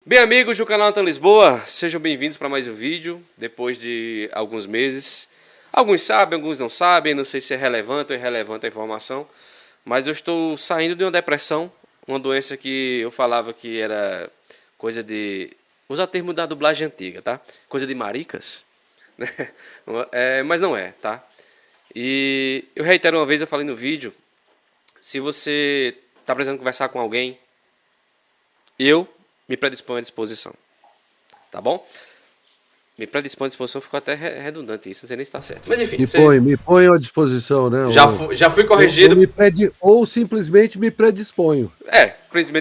Bem, amigos do canal Natan Lisboa, sejam bem-vindos para mais um vídeo, depois de alguns meses. Alguns sabem, alguns não sabem, não sei se é relevante ou irrelevante a informação, mas eu estou saindo de uma depressão, uma doença que eu falava que era coisa de... Usar o termo da dublagem antiga, tá? Coisa de maricas, né? Mas não é, tá? E eu reitero uma vez, eu falei no vídeo, se você está precisando conversar com alguém, eu me predisponho à disposição. Tá bom? Me predispõe à disposição, ficou até redundante isso, não sei nem se está certo. Mas enfim, Me põe à disposição, né? já fui Ou, corrigido. ou simplesmente me predisponho.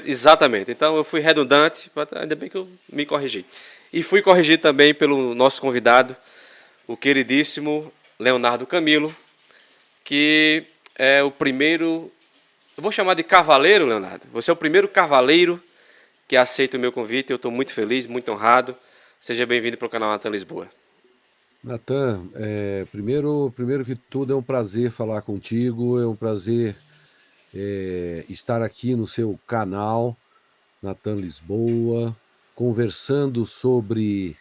Exatamente. Então eu fui redundante, ainda bem que eu me corrigi. E fui corrigido também pelo nosso convidado, o queridíssimo Leonardo Camilo, que é o primeiro. Eu vou chamar de cavaleiro, Leonardo. Você é o primeiro cavaleiro que aceita o meu convite. Eu estou muito feliz, muito honrado. Seja bem-vindo para o canal Natan Lisboa. Natan, primeiro que tudo é um prazer falar contigo, é um prazer estar aqui no seu canal, Natan Lisboa, conversando sobre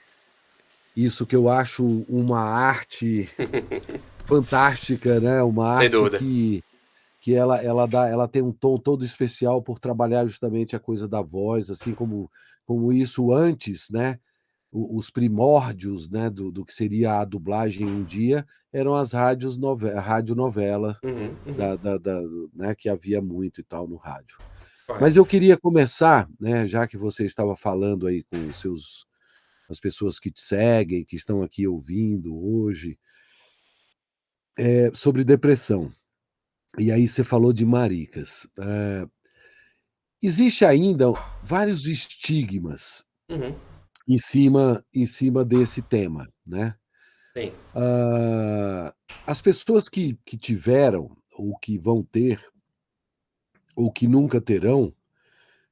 isso que eu acho uma arte fantástica, né? Uma Sem arte dúvida. que ela tem um tom todo especial por trabalhar justamente a coisa da voz, assim como isso antes, né? Os primórdios, né, do que seria a dublagem um dia eram as radionovelas Uhum, uhum. da, né, que havia muito e tal no rádio. Mas eu Correto. queria começar, né, já que você estava falando aí com as pessoas que te seguem, que estão aqui ouvindo hoje, sobre depressão. E aí você falou de maricas. Existe ainda vários estigmas Uhum. em cima desse tema, né? Sim. Ah, as pessoas que tiveram, ou que vão ter, ou que nunca terão,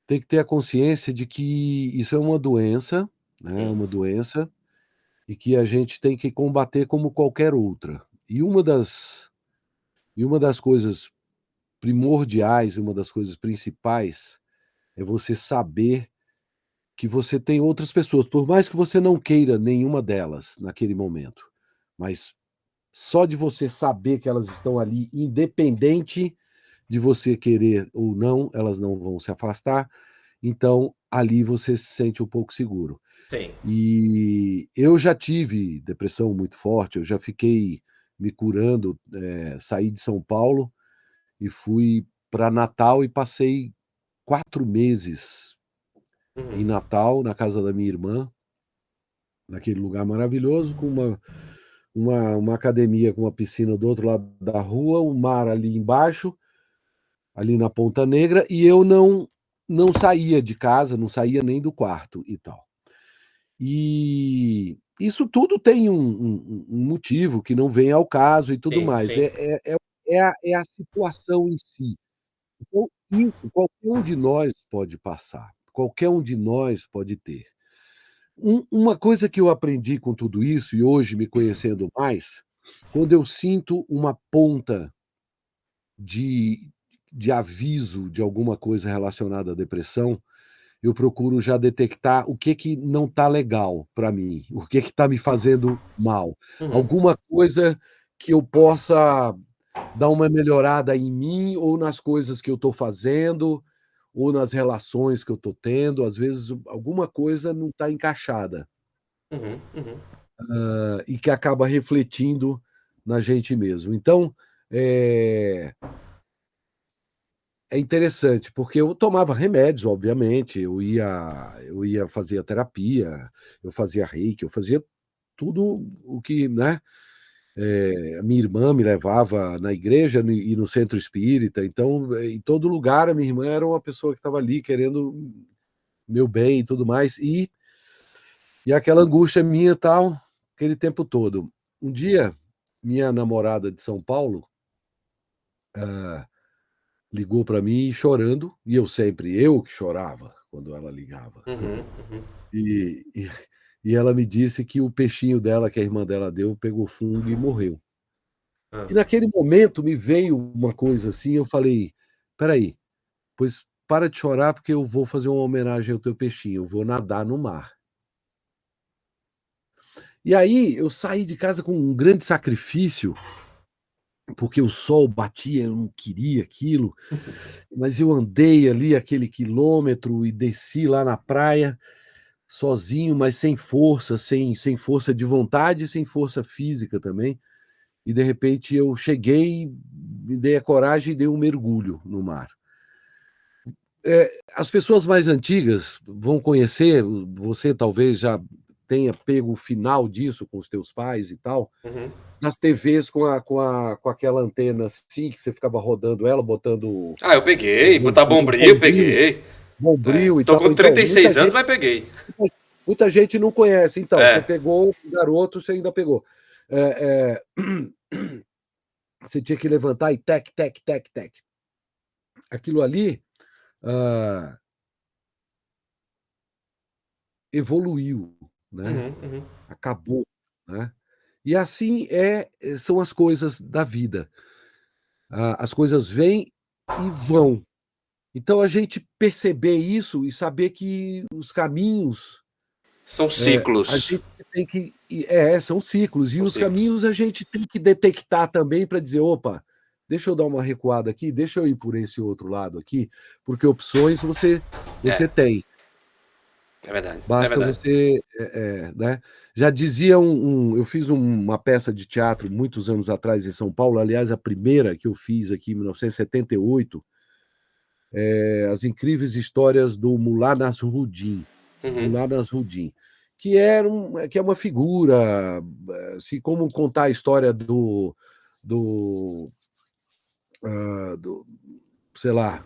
têm que ter a consciência de que isso é uma doença, né? Uhum. Uma doença, e que a gente tem que combater como qualquer outra. E uma das coisas primordiais, uma das coisas principais, é você saber que você tem outras pessoas, por mais que você não queira nenhuma delas naquele momento, mas só de você saber que elas estão ali, independente de você querer ou não, elas não vão se afastar, então ali você se sente um pouco seguro. Sim. E eu já tive depressão muito forte, eu já fiquei me curando, saí de São Paulo e fui para Natal e passei 4 meses Uhum. em Natal, na casa da minha irmã, naquele lugar maravilhoso, com uma academia com uma piscina do outro lado da rua, o mar ali embaixo, ali na Ponta Negra, e eu não saía de casa, não saía nem do quarto e tal. E isso tudo tem um motivo que não vem ao caso e tudo Sim, mais. sim. É a situação em si. Então, isso qualquer um de nós pode passar, qualquer um de nós pode ter. Uma coisa que eu aprendi com tudo isso, e hoje me conhecendo mais, quando eu sinto uma ponta de, de aviso de alguma coisa relacionada à depressão, eu procuro já detectar o que não está legal para mim, o que está me fazendo mal. Uhum. Alguma coisa que eu possa dar uma melhorada em mim ou nas coisas que eu estou fazendo ou nas relações que eu estou tendo. Às vezes alguma coisa não está encaixada Uhum. Uhum. e que acaba refletindo na gente mesmo. Então, é, é interessante, porque eu tomava remédios, obviamente, eu ia fazer a terapia, eu fazia reiki, eu fazia tudo o que, né? A minha irmã me levava na igreja e no centro espírita, então, em todo lugar, a minha irmã era uma pessoa que estava ali querendo meu bem e tudo mais, e aquela angústia minha tal, aquele tempo todo. Um dia, minha namorada de São Paulo ligou para mim chorando, e eu que chorava quando ela ligava. Uhum. Uhum. E, e, e ela me disse que o peixinho dela, que a irmã dela deu, pegou fungo e morreu. Ah. E naquele momento me veio uma coisa assim, eu falei: "Espera aí, pois para de chorar porque eu vou fazer uma homenagem ao teu peixinho, eu vou nadar no mar. E aí eu saí de casa com um grande sacrifício, porque o sol batia, eu não queria aquilo, mas eu andei ali aquele quilômetro e desci lá na praia, sozinho, mas sem força, sem força de vontade, sem força física também. E de repente eu cheguei, me dei a coragem e dei um mergulho no mar. As pessoas mais antigas vão conhecer, você talvez já tenha pego o final disso com os teus pais e tal, Uhum. nas TVs com aquela antena assim, que você ficava rodando ela, botando Ah, eu peguei. Botar o bombril, eu peguei. É. bombril e Tô tal. com Então, 36 anos, mas peguei. muita gente não conhece. Então, você É. pegou, garoto, você ainda pegou. É, você tinha que levantar e tec, tec, tec, tec. Aquilo ali ah, evoluiu, né? Uhum, uhum. Acabou, né? E assim são as coisas da vida. As coisas vêm e vão. Então a gente perceber isso e saber que os caminhos São a ciclos. gente tem que são ciclos e São os ciclos. caminhos a gente tem que detectar também para dizer, opa, deixa eu dar uma recuada aqui, deixa eu ir por esse outro lado aqui, porque opções você É, tem. é verdade. É Basta verdade. você, né? Já dizia eu fiz uma peça de teatro muitos anos atrás em São Paulo, aliás, a primeira que eu fiz aqui em 1978, As Incríveis Histórias do Mullah Nasruddin, Uhum. Mullah Nasruddin, que é uma figura, assim, como contar a história do, do sei lá,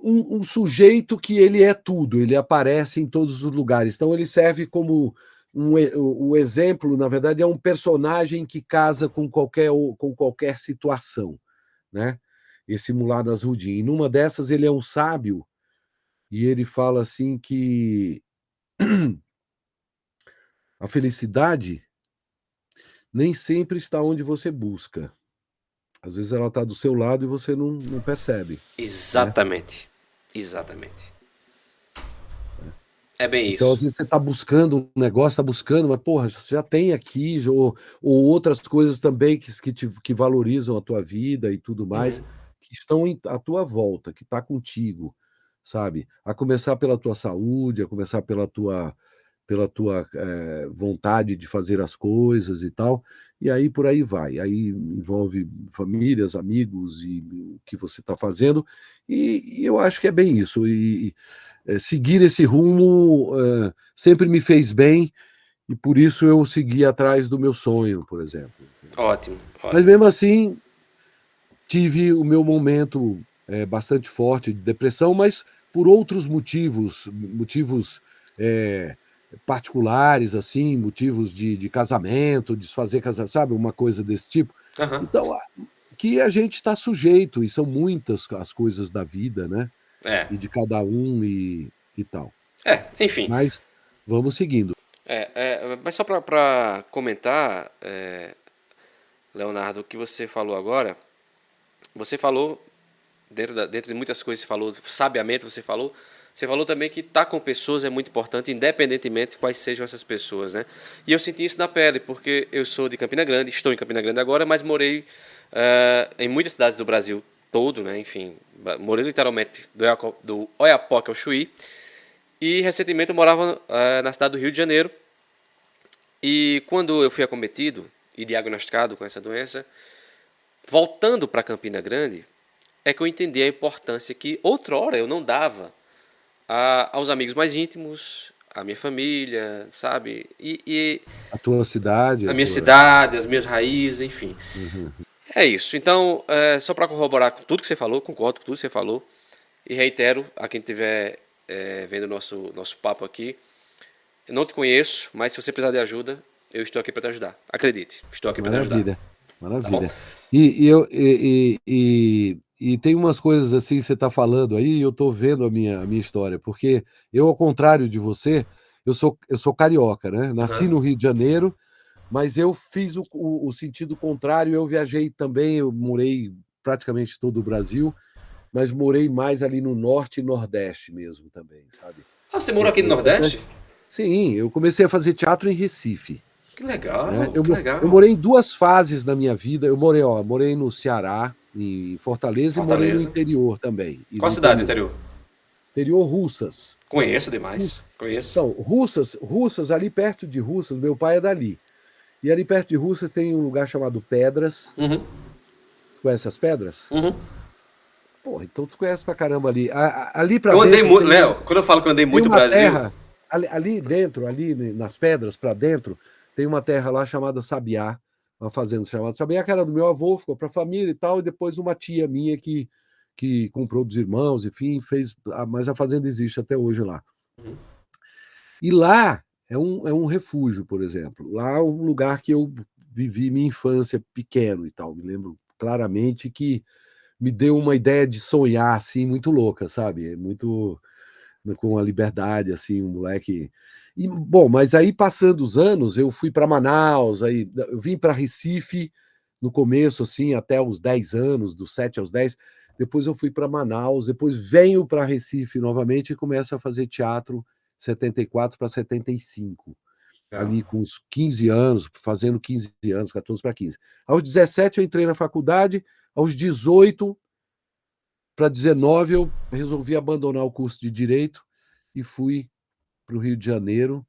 um sujeito que ele é tudo, ele aparece em todos os lugares. Então ele serve como o exemplo, na verdade, é um personagem que casa com qualquer situação, né? Esse Mullah Nasruddin. E numa dessas ele é um sábio e ele fala assim que a felicidade nem sempre está onde você busca. Às vezes ela está do seu lado e você não percebe, né? Exatamente. Exatamente. É bem Então, isso. às vezes, você está buscando um negócio, está buscando, mas, porra, você já tem aqui, ou outras coisas também que valorizam a tua vida e tudo mais, Uhum. que estão à tua volta, que está contigo, sabe? A começar pela tua saúde, a começar pela tua vontade de fazer as coisas e tal, e aí por aí vai. Aí envolve famílias, amigos e o que você está fazendo, e eu acho que é bem isso. Seguir esse rumo sempre me fez bem, e por isso eu segui atrás do meu sonho, por exemplo. Ótimo, Mas ótimo. mesmo assim, tive o meu momento bastante forte de depressão, mas por outros motivos é, particulares, assim, motivos de casamento, desfazer casamento, sabe, uma coisa desse tipo. Aham. Então, que a gente está sujeito, e são muitas as coisas da vida, né? É. E de cada um e tal. É, enfim. Mas vamos seguindo. Mas só para comentar, Leonardo, o que você falou agora, você falou, dentro de muitas coisas que você falou, sabiamente você falou também que estar com pessoas é muito importante, independentemente de quais sejam essas pessoas, né? E eu senti isso na pele, porque eu sou de Campina Grande, estou em Campina Grande agora, mas morei em muitas cidades do Brasil todo, né? Enfim, morei literalmente do Oiapoque ao Chuí, e recentemente eu morava na cidade do Rio de Janeiro, e quando eu fui acometido e diagnosticado com essa doença, voltando para Campina Grande, é que eu entendi a importância que outrora eu não dava aos amigos mais íntimos, à minha família, sabe? E A tua cidade, a a minha tua. cidade, as minhas raízes, enfim. Uhum. É isso. Então, só para corroborar com tudo que você falou, concordo com tudo que você falou, e reitero a quem estiver vendo nosso papo aqui, eu não te conheço, mas se você precisar de ajuda, eu estou aqui para te ajudar. Acredite, estou aqui para te ajudar. Maravilha, Tá bom? maravilha. E tem umas coisas assim que você está falando aí, e eu estou vendo a minha história, porque eu, ao contrário de você, eu sou carioca, né? Nasci Aham. no Rio de Janeiro, mas eu fiz o sentido contrário, eu viajei também, eu morei praticamente todo o Brasil, mas morei mais ali no norte e nordeste mesmo também, sabe? Ah, você mora aqui no Nordeste? Sim, eu comecei a fazer teatro em Recife. Que Né? legal, que Eu legal. morei em 2 fases da minha vida. Morei no Ceará, em Fortaleza, e morei no Fortaleza. interior também. E Qual no a cidade do interior. interior? Interior Russas. Conheço demais. Russas. Conheço. Então, Russas, ali perto de Russas, meu pai é dali. E ali perto de Russas tem um lugar chamado Pedras. Uhum, Conhece as pedras? uhum. Pô, então tu conhece pra caramba ali. Ali pra Eu andei dentro muito, Léo, quando eu falo que eu andei tem muito uma Brasil, terra, ali dentro, ali nas pedras pra dentro, tem uma terra lá chamada Sabiá, uma fazenda chamada Sabiá, que era do meu avô, ficou pra família e tal, e depois uma tia minha que comprou dos irmãos, enfim, fez. Mas a fazenda existe até hoje lá. E lá é um refúgio, por exemplo. Lá é um lugar que eu vivi minha infância pequeno e tal. Me lembro claramente que me deu uma ideia de sonhar assim muito louca, sabe? Muito com a liberdade assim, um moleque. E bom, mas aí passando os anos, eu fui para Manaus, aí eu vim para Recife no começo assim, até os 10 anos, dos 7 aos 10. Depois eu fui para Manaus, depois venho para Recife novamente e começo a fazer teatro 74 para 75, legal. ali com uns 15 anos, fazendo 15 anos, 14 para 15. Aos 17 eu entrei na faculdade, aos 18 para 19 eu resolvi abandonar o curso de Direito e fui para o Rio de Janeiro,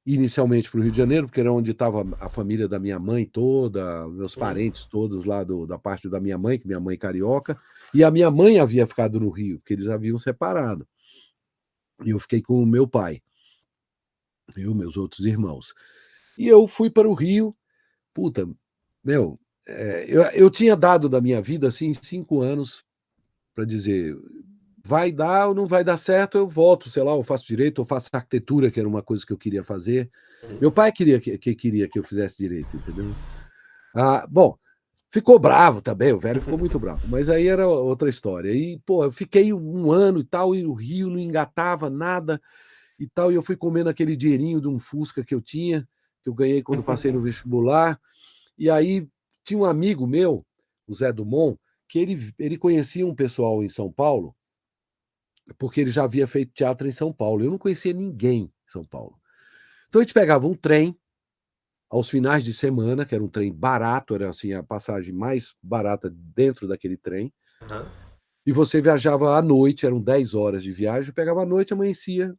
inicialmente para o Rio de Janeiro, porque era onde estava a família da minha mãe toda, meus Uhum. parentes todos lá da parte da minha mãe, que minha mãe é carioca, e a minha mãe havia ficado no Rio, porque eles haviam separado. E eu fiquei com o meu pai, eu, meus outros irmãos. E eu fui para o Rio, puta, meu, eu tinha dado da minha vida assim 5 anos para dizer vai dar ou não vai dar certo, eu volto, sei lá, eu faço direito, eu faço arquitetura, que era uma coisa que eu queria fazer. Meu pai queria que eu fizesse direito, entendeu? Bom, ficou bravo também, o velho ficou muito bravo, mas aí era outra história. E, pô, eu fiquei 1 ano e tal, e o Rio não engatava nada e tal, e eu fui comendo aquele dinheirinho de um Fusca que eu tinha, que eu ganhei quando passei no vestibular, e aí tinha um amigo meu, o Zé Dumont, que ele conhecia um pessoal em São Paulo, porque ele já havia feito teatro em São Paulo. Eu não conhecia ninguém em São Paulo. Então a gente pegava um trem aos finais de semana, que era um trem barato, era assim a passagem mais barata dentro daquele trem, Uhum. e você viajava à noite, eram 10 horas de viagem, pegava à noite, amanhecia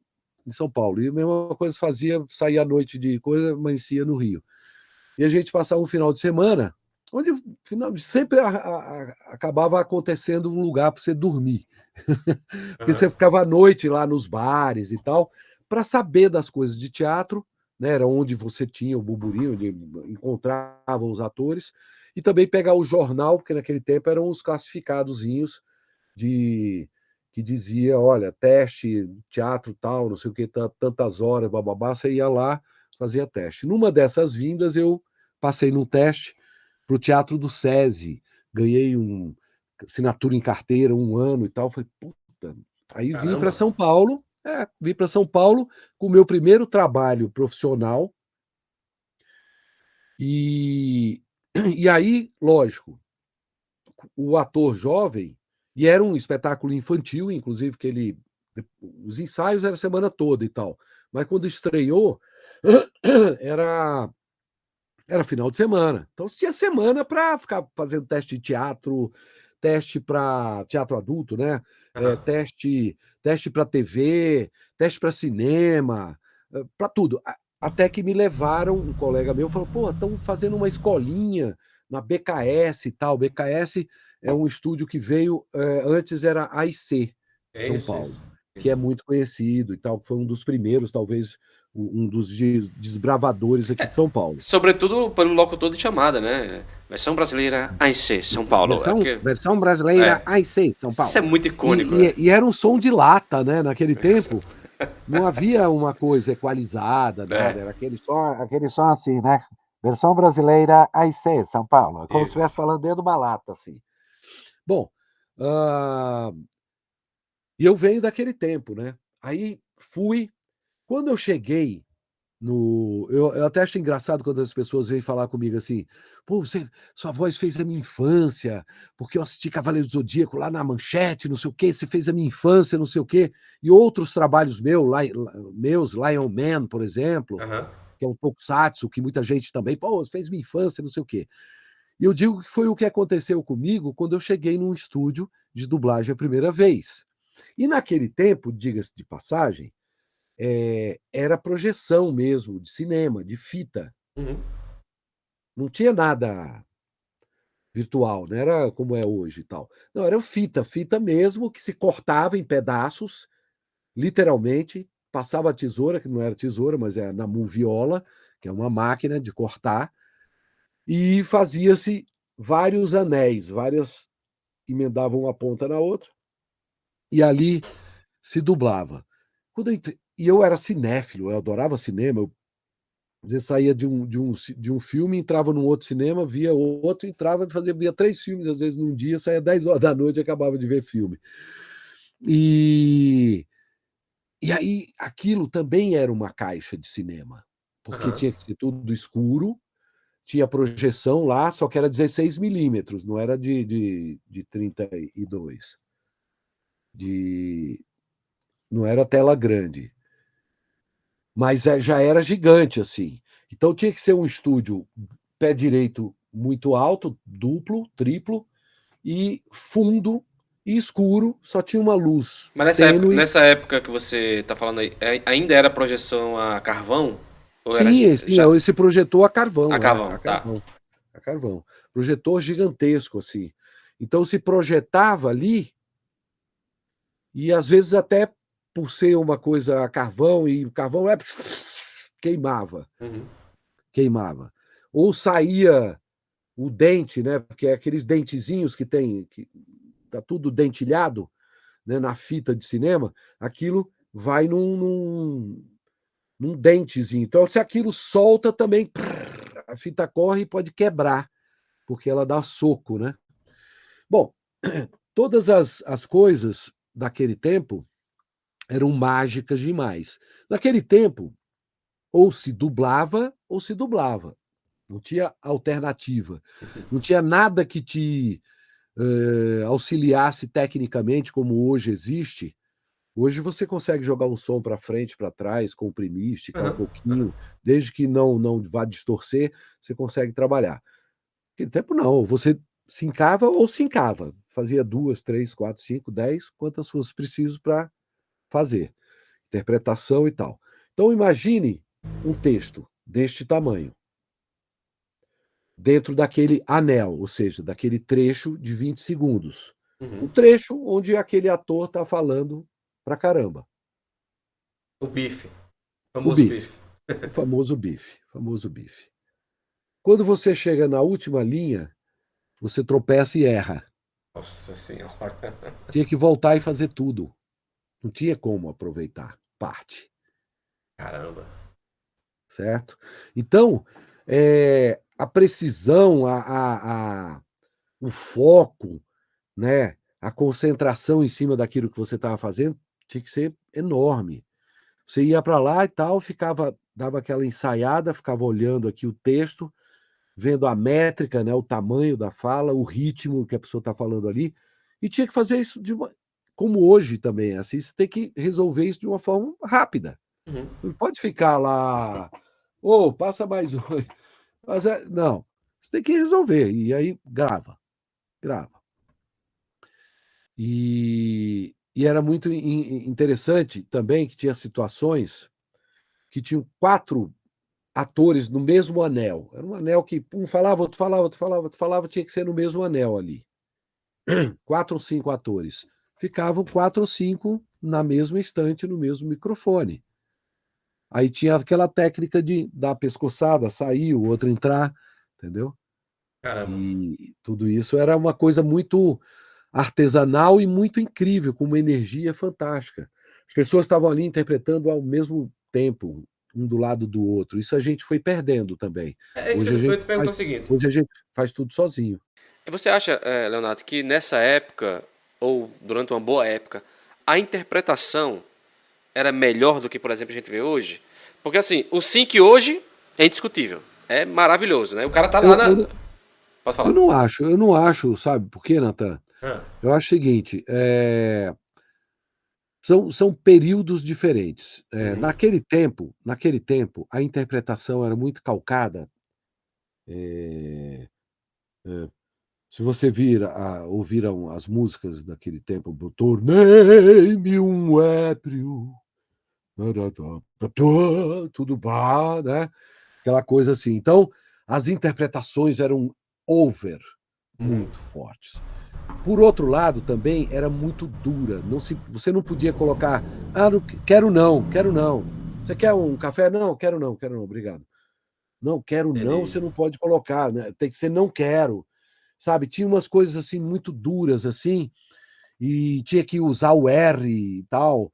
em São Paulo. E a mesma coisa fazia, saía à noite de coisa, amanhecia no Rio. E a gente passava um final de semana, onde sempre acabava acontecendo um lugar para você dormir. Porque Uhum. você ficava à noite lá nos bares e tal, para saber das coisas de teatro, né? Era onde você tinha o burburinho, onde encontravam os atores, e também pegar o jornal, porque naquele tempo eram os classificadozinhos de que dizia, olha, teste, teatro tal, não sei o que, tantas horas, bababá, você ia lá, fazia teste. Numa dessas vindas, eu passei num teste para o Teatro do SESI, ganhei assinatura em carteira 1 ano e tal, falei, puta. Aí Caramba. vim para São Paulo com o meu primeiro trabalho profissional, e, e aí, lógico, o ator jovem, e era um espetáculo infantil, inclusive, que os ensaios eram a semana toda e tal, mas quando estreou, era, era final de semana. Então você tinha semana para ficar fazendo teste de teatro, teste para teatro adulto, né? Uhum. Teste para TV, teste para cinema, para tudo. Até que me levaram, um colega meu falou: pô, estão fazendo uma escolinha na BKS e tal. BKS é um estúdio que veio, antes era AIC, É São isso, Paulo, isso. que é muito conhecido e tal, foi um dos primeiros, talvez um dos desbravadores aqui de São Paulo. Sobretudo pelo locutor de chamada, né? Versão brasileira ANC, São Paulo. É porque. Versão brasileira É. AIC, São Isso Paulo. é muito icônico, E, né? e, e era um som de lata, né? Naquele tempo, não havia uma coisa equalizada, É. nada. Era aquele som assim, né? Versão brasileira AIC, São Paulo. É como se Isso. estivesse falando dentro de uma lata, assim. Bom, uh, e eu venho daquele tempo, né? Aí fui. Quando eu cheguei Eu até acho engraçado quando as pessoas vêm falar comigo assim: pô, sua voz fez a minha infância, porque eu assisti Cavaleiro do Zodíaco lá na Manchete, não sei o quê, você fez a minha infância, não sei o quê. E outros trabalhos meus, Lion Man, por exemplo, Aham. que é um tokusatsu, que muita gente também, pô, você fez minha infância, não sei o quê. E eu digo que foi o que aconteceu comigo quando eu cheguei num estúdio de dublagem a primeira vez. E naquele tempo, diga-se de passagem, era projeção mesmo, de cinema, de fita. Uhum. Não tinha nada virtual, não era como é hoje e tal. Não, era fita, fita mesmo, que se cortava em pedaços, literalmente, passava a tesoura, que não era tesoura, mas é na moviola, que é uma máquina de cortar, e fazia-se vários anéis, várias emendavam uma ponta na outra, e ali se dublava. E eu era cinéfilo, eu adorava cinema, eu às vezes saía de um filme, entrava num outro cinema, via outro, entrava, via 3 filmes, às vezes num dia, saía 10 horas da noite e acabava de ver filme. E, e aí aquilo também era uma caixa de cinema, porque Aham. tinha que ser tudo escuro, tinha projeção lá, só que era 16 milímetros, não era de 32. De, não era tela grande. Mas já era gigante, assim. Então tinha que ser um estúdio pé direito muito alto, duplo, triplo, e fundo e escuro, só tinha uma luz Mas tênue. nessa época que você tá falando aí, ainda era projeção a carvão? Ou era Sim, já esse projetor a a carvão, carvão? a Tá. carvão, a carvão. Projetor gigantesco, assim. Então se projetava ali, e às vezes até por ser uma coisa a carvão, e o carvão queimava, Uhum. queimava. Ou saía o dente, né? Porque é aqueles dentezinhos que tem, que tá tudo dentilhado, né? Na fita de cinema, aquilo vai num dentezinho. Então, se aquilo solta também, a fita corre e pode quebrar, porque ela dá soco, né? Bom, todas as coisas daquele tempo eram mágicas demais. Naquele tempo, ou se dublava ou se dublava. Não tinha alternativa. Não tinha nada que te auxiliasse tecnicamente, como hoje existe. Hoje você consegue jogar um som para frente, para trás, comprimir, esticar um Aham. Aham. pouquinho, desde que não vá distorcer, você consegue trabalhar. Naquele tempo não, você sincava ou sincava, fazia 2, 3, 4, 5, 10, quantas fosse preciso para fazer, interpretação e tal. Então imagine um texto deste tamanho, dentro daquele anel, ou seja, daquele trecho de 20 segundos. Um Uhum. trecho onde aquele ator está falando pra caramba. O bife. O O famoso bife, bife. o famoso bife, famoso bife. Quando você chega na última linha, você tropeça e erra. Nossa senhora. Tinha que voltar e fazer tudo. Não tinha como aproveitar parte, Caramba. certo? Então, a precisão, o foco, né, a concentração em cima daquilo que você estava fazendo tinha que ser enorme. Você ia para lá e tal, ficava, dava aquela ensaiada, ficava olhando aqui o texto, vendo a métrica, né, o tamanho da fala, o ritmo que a pessoa está falando ali, e tinha que fazer isso como hoje também, assim, você tem que resolver isso de uma forma rápida. Uhum. Não pode ficar lá, ô, passa mais um. Não, você tem que resolver, e aí grava, grava. E era muito interessante também que tinha situações que tinham 4 atores no mesmo anel. Era um anel que um falava, outro falava, outro falava, outro falava, tinha que ser no mesmo anel ali. 4 ou 5 atores. Ficavam 4 ou 5 na mesma estante, no mesmo microfone. Aí tinha aquela técnica de dar a pescoçada, sair, o outro entrar, entendeu? Caramba. E tudo isso era uma coisa muito artesanal e muito incrível, com uma energia fantástica. As pessoas estavam ali interpretando ao mesmo tempo, um do lado do outro. Isso a gente foi perdendo também. É isso que Hoje a eu gente ia te perguntar faz, o seguinte. hoje a gente faz tudo sozinho. E você acha, Leonardo, que nessa época, ou durante uma boa época, a interpretação era melhor do que, por exemplo, a gente vê hoje? Porque assim, o sync hoje é indiscutível. É maravilhoso, né? O cara tá lá Eu, na. eu, Pode eu falar. não acho, sabe por quê, Natan? Ah. Eu acho o seguinte, são períodos diferentes. Uhum. Naquele tempo, a interpretação era muito calcada. é, Se você ouviram as músicas daquele tempo, Tornei-me um éprio, tudo bá, né? Aquela coisa assim. Então, as interpretações eram over, Uhum. muito fortes. Por outro lado, também era muito dura. Você não podia colocar, não, quero não, quero não. Você quer um café? Não, quero não, obrigado. Não, quero não, Entendi. você não pode colocar, né? Tem que ser não quero, sabe? Tinha umas coisas assim muito duras assim, e tinha que usar o R e tal.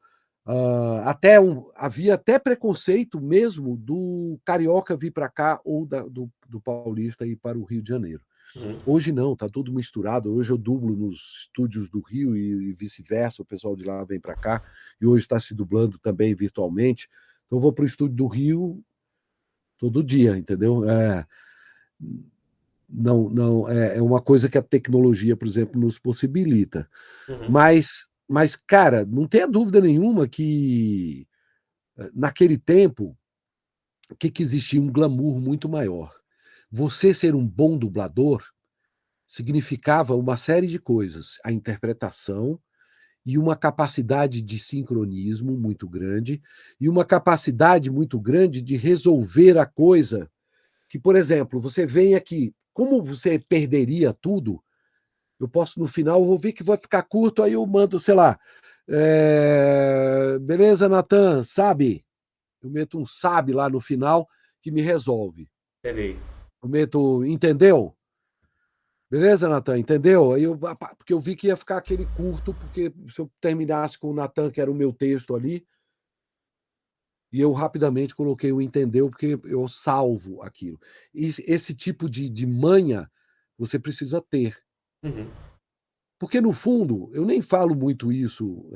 Havia até preconceito mesmo do carioca vir para cá ou do paulista ir para o Rio de Janeiro. Uhum. Hoje não, tá tudo misturado. Hoje eu dublo nos estúdios do Rio e vice-versa, o pessoal de lá vem para cá, e hoje está se dublando também virtualmente. Então eu vou para o estúdio do Rio todo dia, entendeu? Não, é uma coisa que a tecnologia, por exemplo, nos possibilita. Uhum. Mas, cara, não tenha dúvida nenhuma que naquele tempo que existia um glamour muito maior. Você ser um bom dublador significava uma série de coisas, a interpretação e uma capacidade de sincronismo muito grande e uma capacidade muito grande de resolver a coisa que, por exemplo, você vem aqui, como você perderia tudo, eu posso no final, eu vou ver que vai ficar curto, aí eu mando, sei lá, beleza, Natan, sabe? Eu meto um sabe lá no final que me resolve. Entendi. Eu meto, entendeu? Beleza, Natan, entendeu? Porque eu vi que ia ficar aquele curto, porque se eu terminasse com o Natan, que era o meu texto ali, e eu rapidamente coloquei o entendeu, porque eu salvo aquilo. Esse tipo de manha você precisa ter. Uhum. Porque, no fundo, eu nem falo muito isso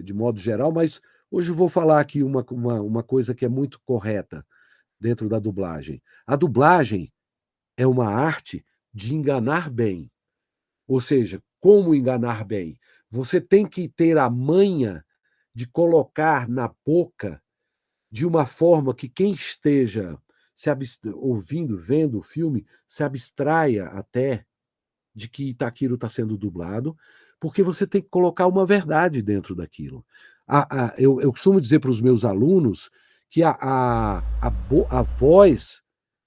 de modo geral, mas hoje eu vou falar aqui uma coisa que é muito correta dentro da dublagem. A dublagem é uma arte de enganar bem. Ou seja, como enganar bem? Você tem que ter a manha de colocar na boca de uma forma que quem esteja ouvindo, vendo o filme, se abstraia até de que aquilo está sendo dublado, porque você tem que colocar uma verdade dentro daquilo. Eu costumo dizer para os meus alunos que a voz,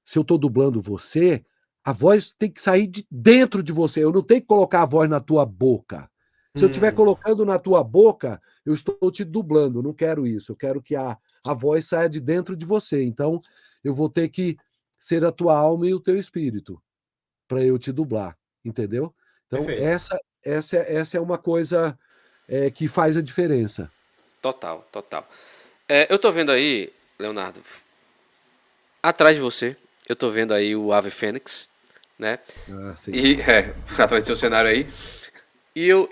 se eu estou dublando você, a voz tem que sair de dentro de você. Eu não tenho que colocar a voz na tua boca. Se eu estiver Uhum. colocando na tua boca, eu estou te dublando. Eu não quero isso. Eu quero que a voz saia de dentro de você. Então, eu vou ter que ser a tua alma e o teu espírito para eu te dublar, entendeu? Então, Perfeito. essa é uma coisa que faz a diferença. Total, total. Eu tô vendo aí, Leonardo, atrás de você, eu tô vendo aí o Ave Fênix, né? Ah, sim. E, atrás do seu cenário aí. Eu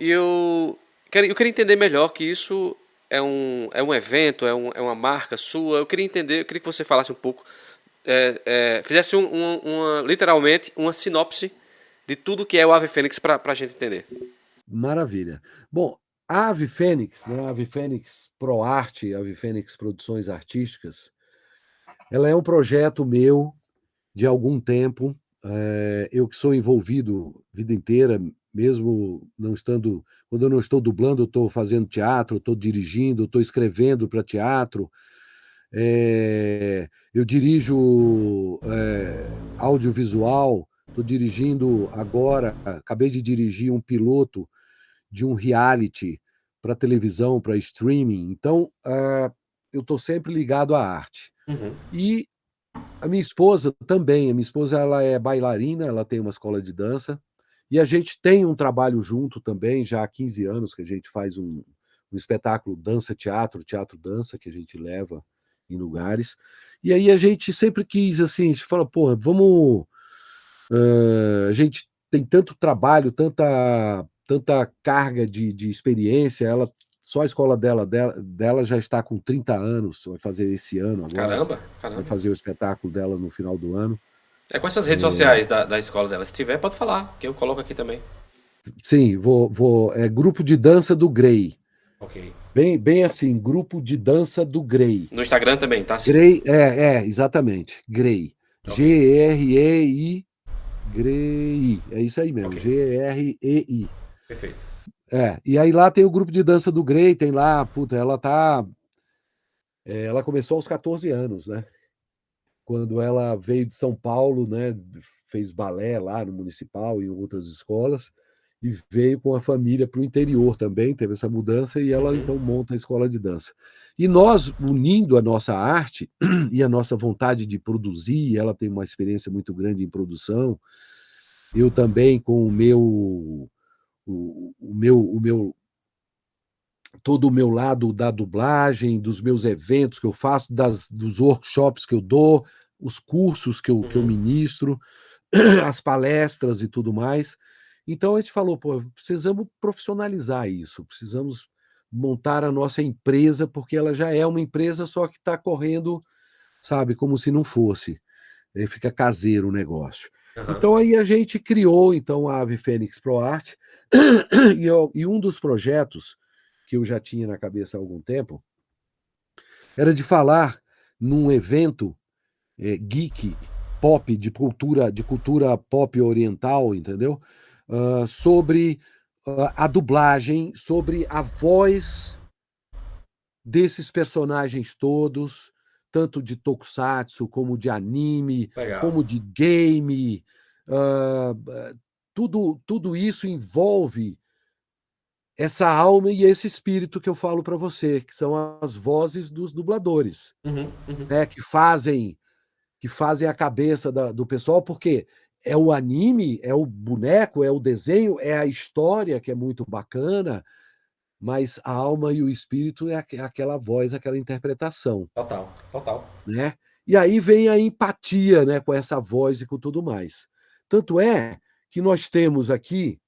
queria entender melhor que isso é um evento, é uma marca sua. Eu queria entender, eu queria que você falasse um pouco, fizesse literalmente uma sinopse de tudo que é o Ave Fênix para a gente entender. Maravilha. Bom, a Ave Fênix, né, a Ave Fênix Pro Arte, a Ave Fênix Produções Artísticas, ela é um projeto meu de algum tempo. Eu que sou envolvido a vida inteira, mesmo não estando. Quando eu não estou dublando, eu estou fazendo teatro, estou dirigindo, estou escrevendo para teatro. Eu dirijo audiovisual, estou dirigindo agora, acabei de dirigir um piloto de um reality para televisão, para streaming. Então, eu estou sempre ligado à arte. Uhum. E a minha esposa também. A minha esposa ela é bailarina, ela tem uma escola de dança. E a gente tem um trabalho junto também, já há 15 anos que a gente faz um espetáculo dança-teatro, teatro-dança, que a gente leva em lugares. E aí a gente sempre quis, assim, a gente fala, pô, vamos. A gente tem tanto trabalho, tanta carga de experiência, ela Só a escola dela já está com 30 anos, vai fazer esse ano agora. Caramba, Vai caramba. fazer o espetáculo dela no final do ano. É com essas redes sociais da escola dela. Se tiver, pode falar, que eu coloco aqui também. Sim, é grupo de dança do Grey. Ok. Bem assim, grupo de dança do Grey. No Instagram também, tá? Grey, exatamente, Grey. Ok. Grei, Grey. É isso aí mesmo, Ok. Grei. Perfeito. E aí lá tem o grupo de dança do Grey, tem lá, puta, ela começou aos 14 anos, né? Quando ela veio de São Paulo, né, fez balé lá no Municipal e em outras escolas, e veio com a família para o interior também, teve essa mudança, e ela então monta a escola de dança. E nós, unindo a nossa arte e a nossa vontade de produzir, ela tem uma experiência muito grande em produção, eu também com todo o meu lado da dublagem, dos meus eventos que eu faço, dos workshops que eu dou, os cursos que eu ministro, as palestras e tudo mais. Então a gente falou, pô, precisamos profissionalizar isso, precisamos montar a nossa empresa, porque ela já é uma empresa, só que está correndo, sabe, como se não fosse. Aí fica caseiro o negócio. Aham. Então aí a gente criou então a Ave Fênix Pro Arte, e um dos projetos que eu já tinha na cabeça há algum tempo era de falar num evento geek pop de cultura pop oriental, entendeu? Sobre a dublagem, sobre a voz desses personagens todos, tanto de tokusatsu como de anime, Legal. como de game, ah, tudo isso envolve essa alma e esse espírito que eu falo para você, que são as vozes dos dubladores, Uhum, uhum. né, que fazem a cabeça do pessoal, porque é o anime, é o boneco, é o desenho, é a história que é muito bacana, mas a alma e o espírito é aquela voz, aquela interpretação, Total, total. né? E aí vem a empatia, né, com essa voz e com tudo mais. Tanto é que nós temos aqui,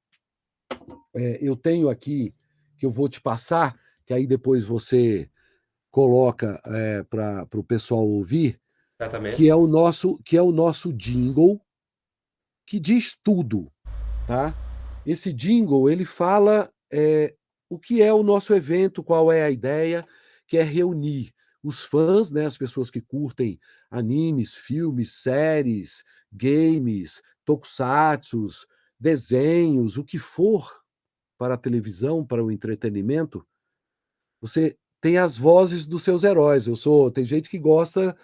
eu tenho aqui, que eu vou te passar, que aí depois você coloca para o pessoal ouvir, Exatamente. que é o nosso jingle, que diz tudo, tá? Esse jingle, ele fala o que é o nosso evento, qual é a ideia, que é reunir os fãs, né, as pessoas que curtem animes, filmes, séries, games, tokusatsus, desenhos, o que for para a televisão, para o entretenimento, você tem as vozes dos seus heróis. Tem gente que gosta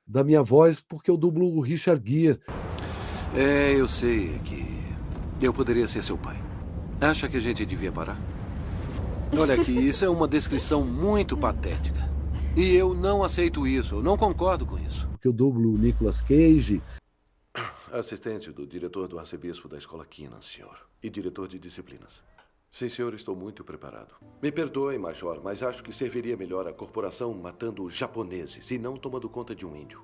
da minha voz porque eu dublo o Richard Gere. Eu sei que eu poderia ser seu pai. Acha que a gente devia parar? Olha aqui, isso é uma descrição muito patética. E eu não aceito isso, eu não concordo com isso. Porque eu dublo o Nicolas Cage. Assistente do diretor do arcebispo da escola Keenan, senhor. E diretor de disciplinas. Sim, senhor, estou muito preparado. Me perdoe, Major, mas acho que serviria melhor a corporação matando japoneses e não tomando conta de um índio.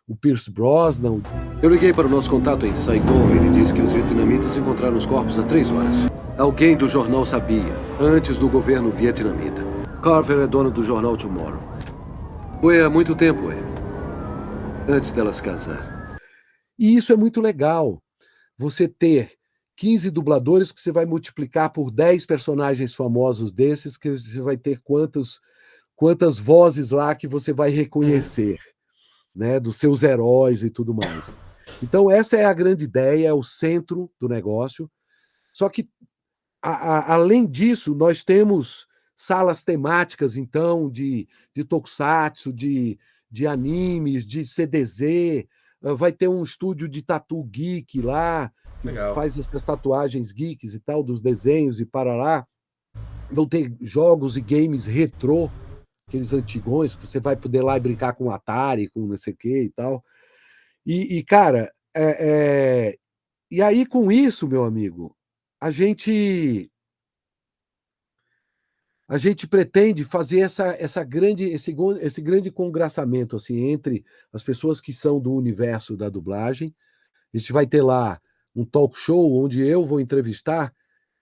O Pierce Brosnan. Eu liguei para o nosso contato em Saigon. Ele disse que os vietnamitas encontraram os corpos há 3 horas. Alguém do jornal sabia, antes do governo vietnamita. Carver é dono do jornal Tomorrow. Foi há muito tempo, antes dela se casar. E isso é muito legal. Você ter 15 dubladores que você vai multiplicar por 10 personagens famosos desses, que você vai ter quantas vozes lá que você vai reconhecer, né, dos seus heróis e tudo mais. Então, essa é a grande ideia, é o centro do negócio. Só que, além disso, nós temos salas temáticas, então, de tokusatsu, de animes, de CDZ. Vai ter um estúdio de tatu geek lá, que Legal. faz essas tatuagens geeks e tal, dos desenhos e parará. Vão ter jogos e games retrô, aqueles antigões, que você vai poder lá e brincar com Atari, com não sei o que e tal. Cara, e aí com isso, meu amigo, a gente pretende fazer esse grande congraçamento assim, entre as pessoas que são do universo da dublagem. A gente vai ter lá um talk show onde eu vou entrevistar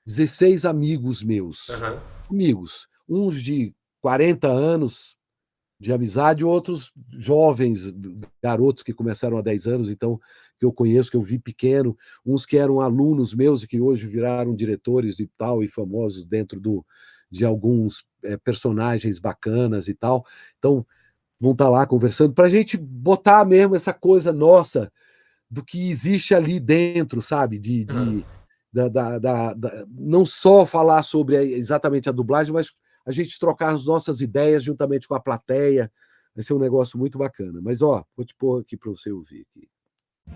16 amigos meus. Aham. Amigos. uns de 40 anos de amizade, outros jovens, garotos que começaram há 10 anos, então, que eu conheço, que eu vi pequeno, uns que eram alunos meus e que hoje viraram diretores e tal, e famosos dentro de alguns personagens bacanas e tal. Então, vão estar lá conversando, para a gente botar mesmo essa coisa nossa do que existe ali dentro, sabe? Não só falar sobre exatamente a dublagem, mas a gente trocar as nossas ideias juntamente com a plateia. Vai ser um negócio muito bacana. Mas, ó, vou te pôr aqui para você ouvir. Aqui. O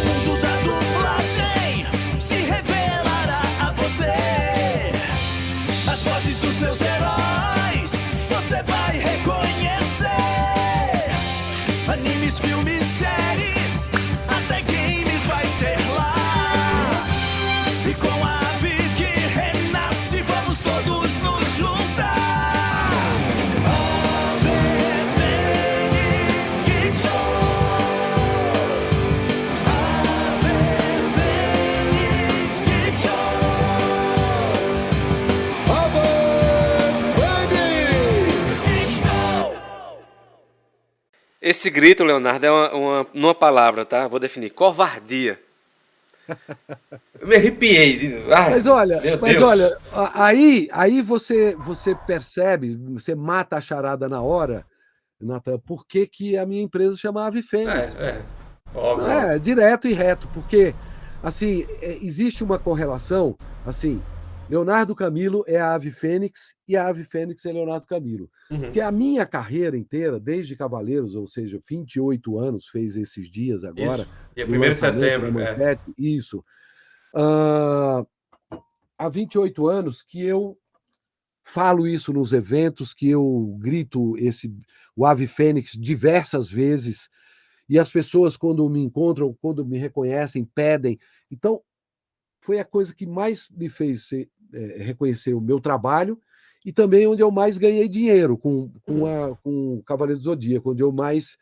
mundo da dublagem se revelará a você. As vozes dos seus heróis você vai reconhecer. Animes, filmes, séries, até games vai ter lá. E com a ave que renasce, vamos todos nos juntar. Ave Fênix Geek Show. Ave Fênix Geek Show. Ave Fênix Geek Show. Esse grito, Leonardo, é numa palavra, tá? Vou definir: covardia. Eu me arrepiei. Mas olha, meu Deus. aí você percebe, você mata a charada na hora, Nathan, por que a minha empresa chama Ave Fênix. Óbvio. É, direto e reto, porque assim, existe uma correlação, assim, Leonardo Camilo é a Ave Fênix e a Ave Fênix é Leonardo Camilo. Porque a minha carreira inteira, desde Cavaleiros, ou seja, 28 anos, fez esses dias agora. Isso. Dia no 1º de lançamento setembro. da Manchete, isso. Há 28 anos que eu falo isso nos eventos, que eu grito o Ave Fênix diversas vezes, e as pessoas, quando me encontram, quando me reconhecem, pedem. Então, foi a coisa que mais me fez reconhecer o meu trabalho e também onde eu mais ganhei dinheiro com o Cavaleiro do Zodíaco, onde eu mais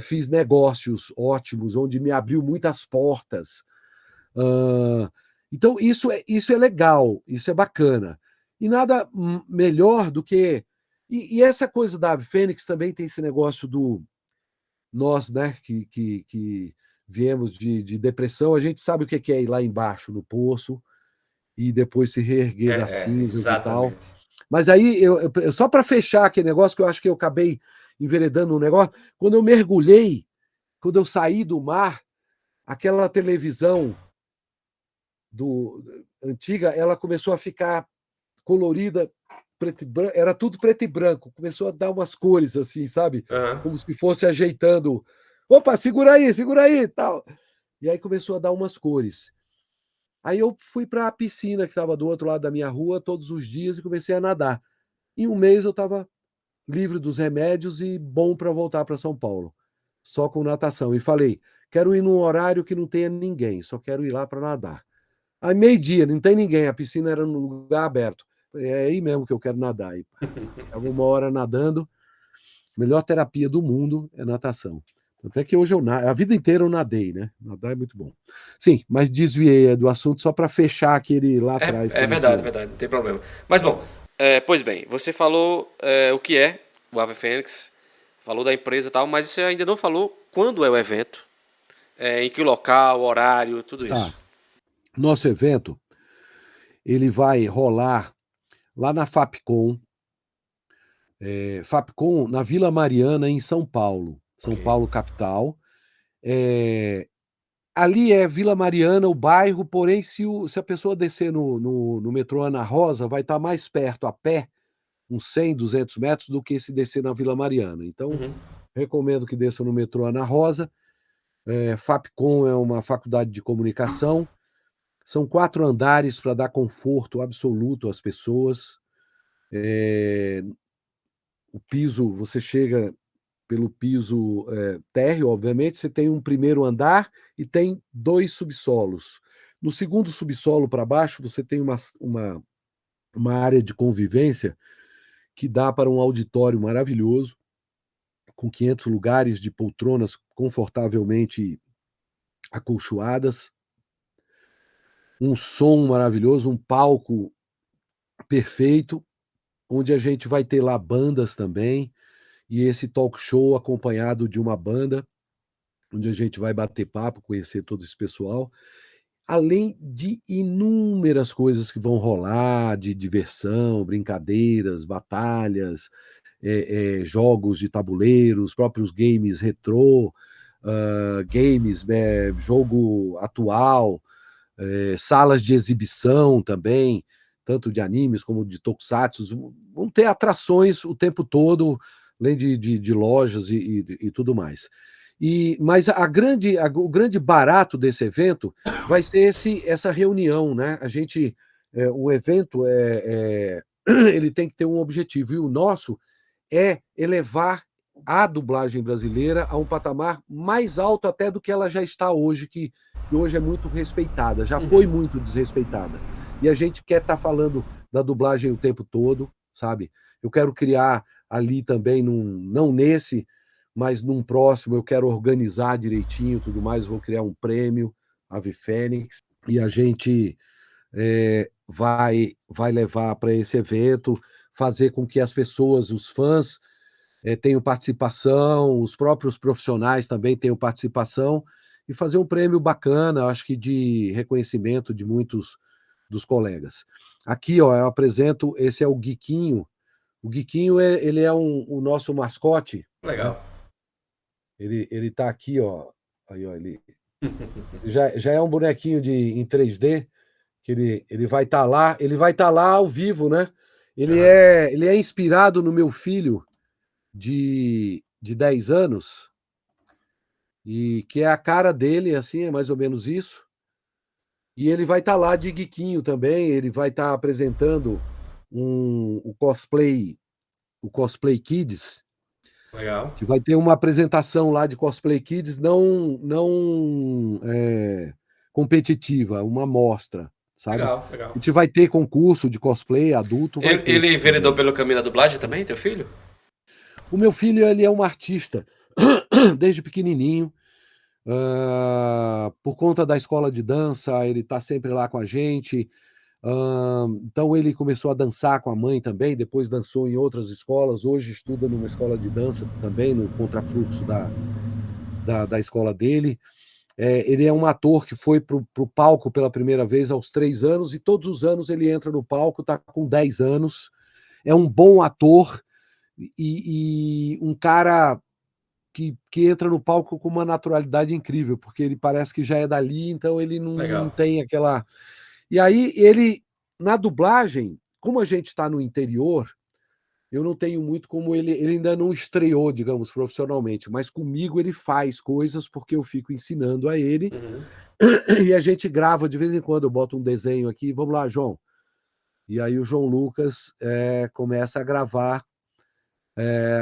fiz negócios ótimos, onde me abriu muitas portas. Então, isso é legal, isso é bacana. E nada melhor do que. E essa coisa da Ave Fênix também tem esse negócio do. Nós, né, que viemos de depressão, a gente sabe o que é ir lá embaixo no poço e depois se reerguer das cinzas e tal. Exatamente. Mas aí, só para fechar aquele negócio, que eu acho que eu acabei enveredando no negócio, quando eu mergulhei, quando eu saí do mar, aquela televisão antiga, ela começou a ficar colorida, preto e branco, era tudo preto e branco, começou a dar umas cores assim, sabe? Como se fosse ajeitando. Opa, segura aí, tal. E aí começou a dar umas cores. Aí eu fui para a piscina que estava do outro lado da minha rua todos os dias e comecei a nadar. Em um mês eu estava livre dos remédios e bom para voltar para São Paulo, só com natação. E falei, quero ir num horário que não tenha ninguém, só quero ir lá para nadar. Aí meio-dia, não tem ninguém, a piscina era num lugar aberto. É aí mesmo que eu quero nadar. E ficava uma hora nadando. Melhor terapia do mundo é natação. Até que hoje a vida inteira eu nadei, né? Nadar é muito bom. Sim, mas desviei do assunto só para fechar aquele lá atrás. É verdade, não tem problema. Mas bom, pois bem, você falou o que é o Ave Fênix, falou da empresa e tal, mas você ainda não falou quando é o evento, em que local, horário, tudo isso. Nosso evento, ele vai rolar lá na Fapcom, Fapcom na Vila Mariana, em São Paulo. São Paulo, capital. Ali é Vila Mariana, o bairro, porém, se a pessoa descer no metrô Ana Rosa, vai estar mais perto a pé, uns 100, 200 metros, do que se descer na Vila Mariana. Então, recomendo que desça no metrô Ana Rosa. Fapcom é uma faculdade de comunicação. São 4 andares para dar conforto absoluto às pessoas. O piso, você chega pelo piso térreo, obviamente, você tem um primeiro andar e tem 2 subsolos. No segundo subsolo para baixo, você tem uma área de convivência que dá para um auditório maravilhoso, com 500 lugares de poltronas confortavelmente acolchoadas. um som maravilhoso, um palco perfeito, onde a gente vai ter lá bandas também, e esse talk show acompanhado de uma banda, onde a gente vai bater papo, conhecer todo esse pessoal, além de inúmeras coisas que vão rolar, de diversão, brincadeiras, batalhas, jogos de tabuleiro, os próprios games retrô, games, jogo atual, salas de exibição também, tanto de animes como de tokusatsu, vão ter atrações o tempo todo, além de lojas e tudo mais. Mas o grande barato desse evento vai ser essa reunião, né? O evento ele tem que ter um objetivo, e o nosso é elevar a dublagem brasileira a um patamar mais alto até do que ela já está hoje, que hoje é muito respeitada, já foi muito desrespeitada. E a gente quer estar falando da dublagem o tempo todo, sabe? Eu quero criar ali também, não nesse, mas num próximo, eu quero organizar direitinho tudo mais, vou criar um prêmio, Ave Fênix, e a gente vai levar para esse evento, fazer com que as pessoas, os fãs, tenham participação, os próprios profissionais também tenham participação, e fazer um prêmio bacana, acho que de reconhecimento de muitos dos colegas. Aqui, ó, eu apresento, esse é o Guiquinho. O Guiquinho, ele é o nosso mascote. Legal. Né? Ele tá aqui, ó. Aí, ó, ele já é um bonequinho em 3D, que ele vai estar lá, ao vivo, né? Ele é inspirado no meu filho de 10 anos, e que é a cara dele, assim, é mais ou menos isso. E ele vai estar lá de Guiquinho também, ele vai estar apresentando o Cosplay Kids. Legal. Que vai ter uma apresentação lá de Cosplay Kids, não competitiva, uma mostra, sabe? Legal, legal. A gente vai ter concurso de cosplay adulto. Ele enveredou pelo caminho da dublagem também, teu filho? O meu filho, ele é um artista desde pequenininho. Por conta da escola de dança, ele está sempre lá com a gente. Então ele começou a dançar com a mãe também, depois dançou em outras escolas, hoje estuda numa escola de dança também, no contrafluxo da escola dele. Ele é um ator que foi para o palco pela primeira vez aos 3 anos, e todos os anos ele entra no palco, está com 10 anos, é um bom ator, e um cara que entra no palco com uma naturalidade incrível, porque ele parece que já é dali, então ele não tem aquela... E aí ele, na dublagem, como a gente está no interior, eu não tenho muito como ele ainda não estreou, digamos, profissionalmente, mas comigo ele faz coisas porque eu fico ensinando a ele, e a gente grava de vez em quando, eu boto um desenho aqui, vamos lá, João. E aí o João Lucas começa a gravar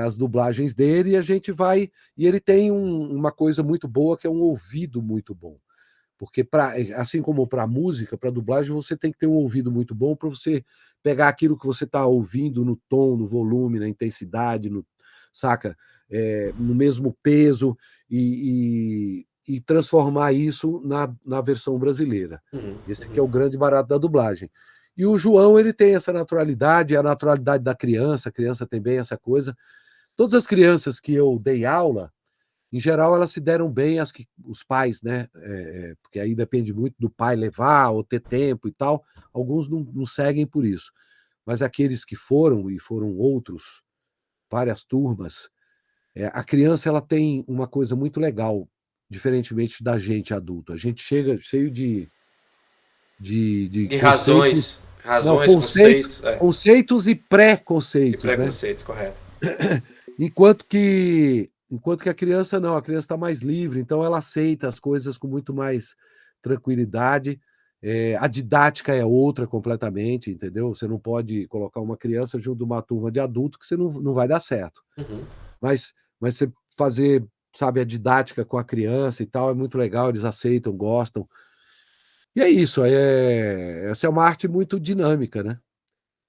as dublagens dele, e a gente vai... E ele tem uma coisa muito boa, que é um ouvido muito bom. Porque, assim como para música, para dublagem, você tem que ter um ouvido muito bom para você pegar aquilo que você está ouvindo no tom, no volume, na intensidade, saca? No mesmo peso, e transformar isso na versão brasileira. Esse aqui é o grande barato da dublagem. E o João, ele tem essa naturalidade, a naturalidade da criança, a criança tem bem essa coisa. Todas as crianças que eu dei aula, em geral, elas se deram bem, os pais, né? Porque aí depende muito do pai levar ou ter tempo e tal. Alguns não seguem por isso. Mas aqueles que foram, e foram outros, várias turmas, a criança, ela tem uma coisa muito legal, diferentemente da gente adulto. A gente chega cheio de razões, conceitos. Conceitos e preconceitos. E preconceitos, né? Correto. Enquanto que a criança não, a criança está mais livre, então ela aceita as coisas com muito mais tranquilidade. A didática é outra completamente, entendeu? Você não pode colocar uma criança junto de uma turma de adulto, que você não vai dar certo. Mas você fazer, sabe, a didática com a criança e tal, é muito legal, eles aceitam, gostam. E é isso, essa é uma arte muito dinâmica, né?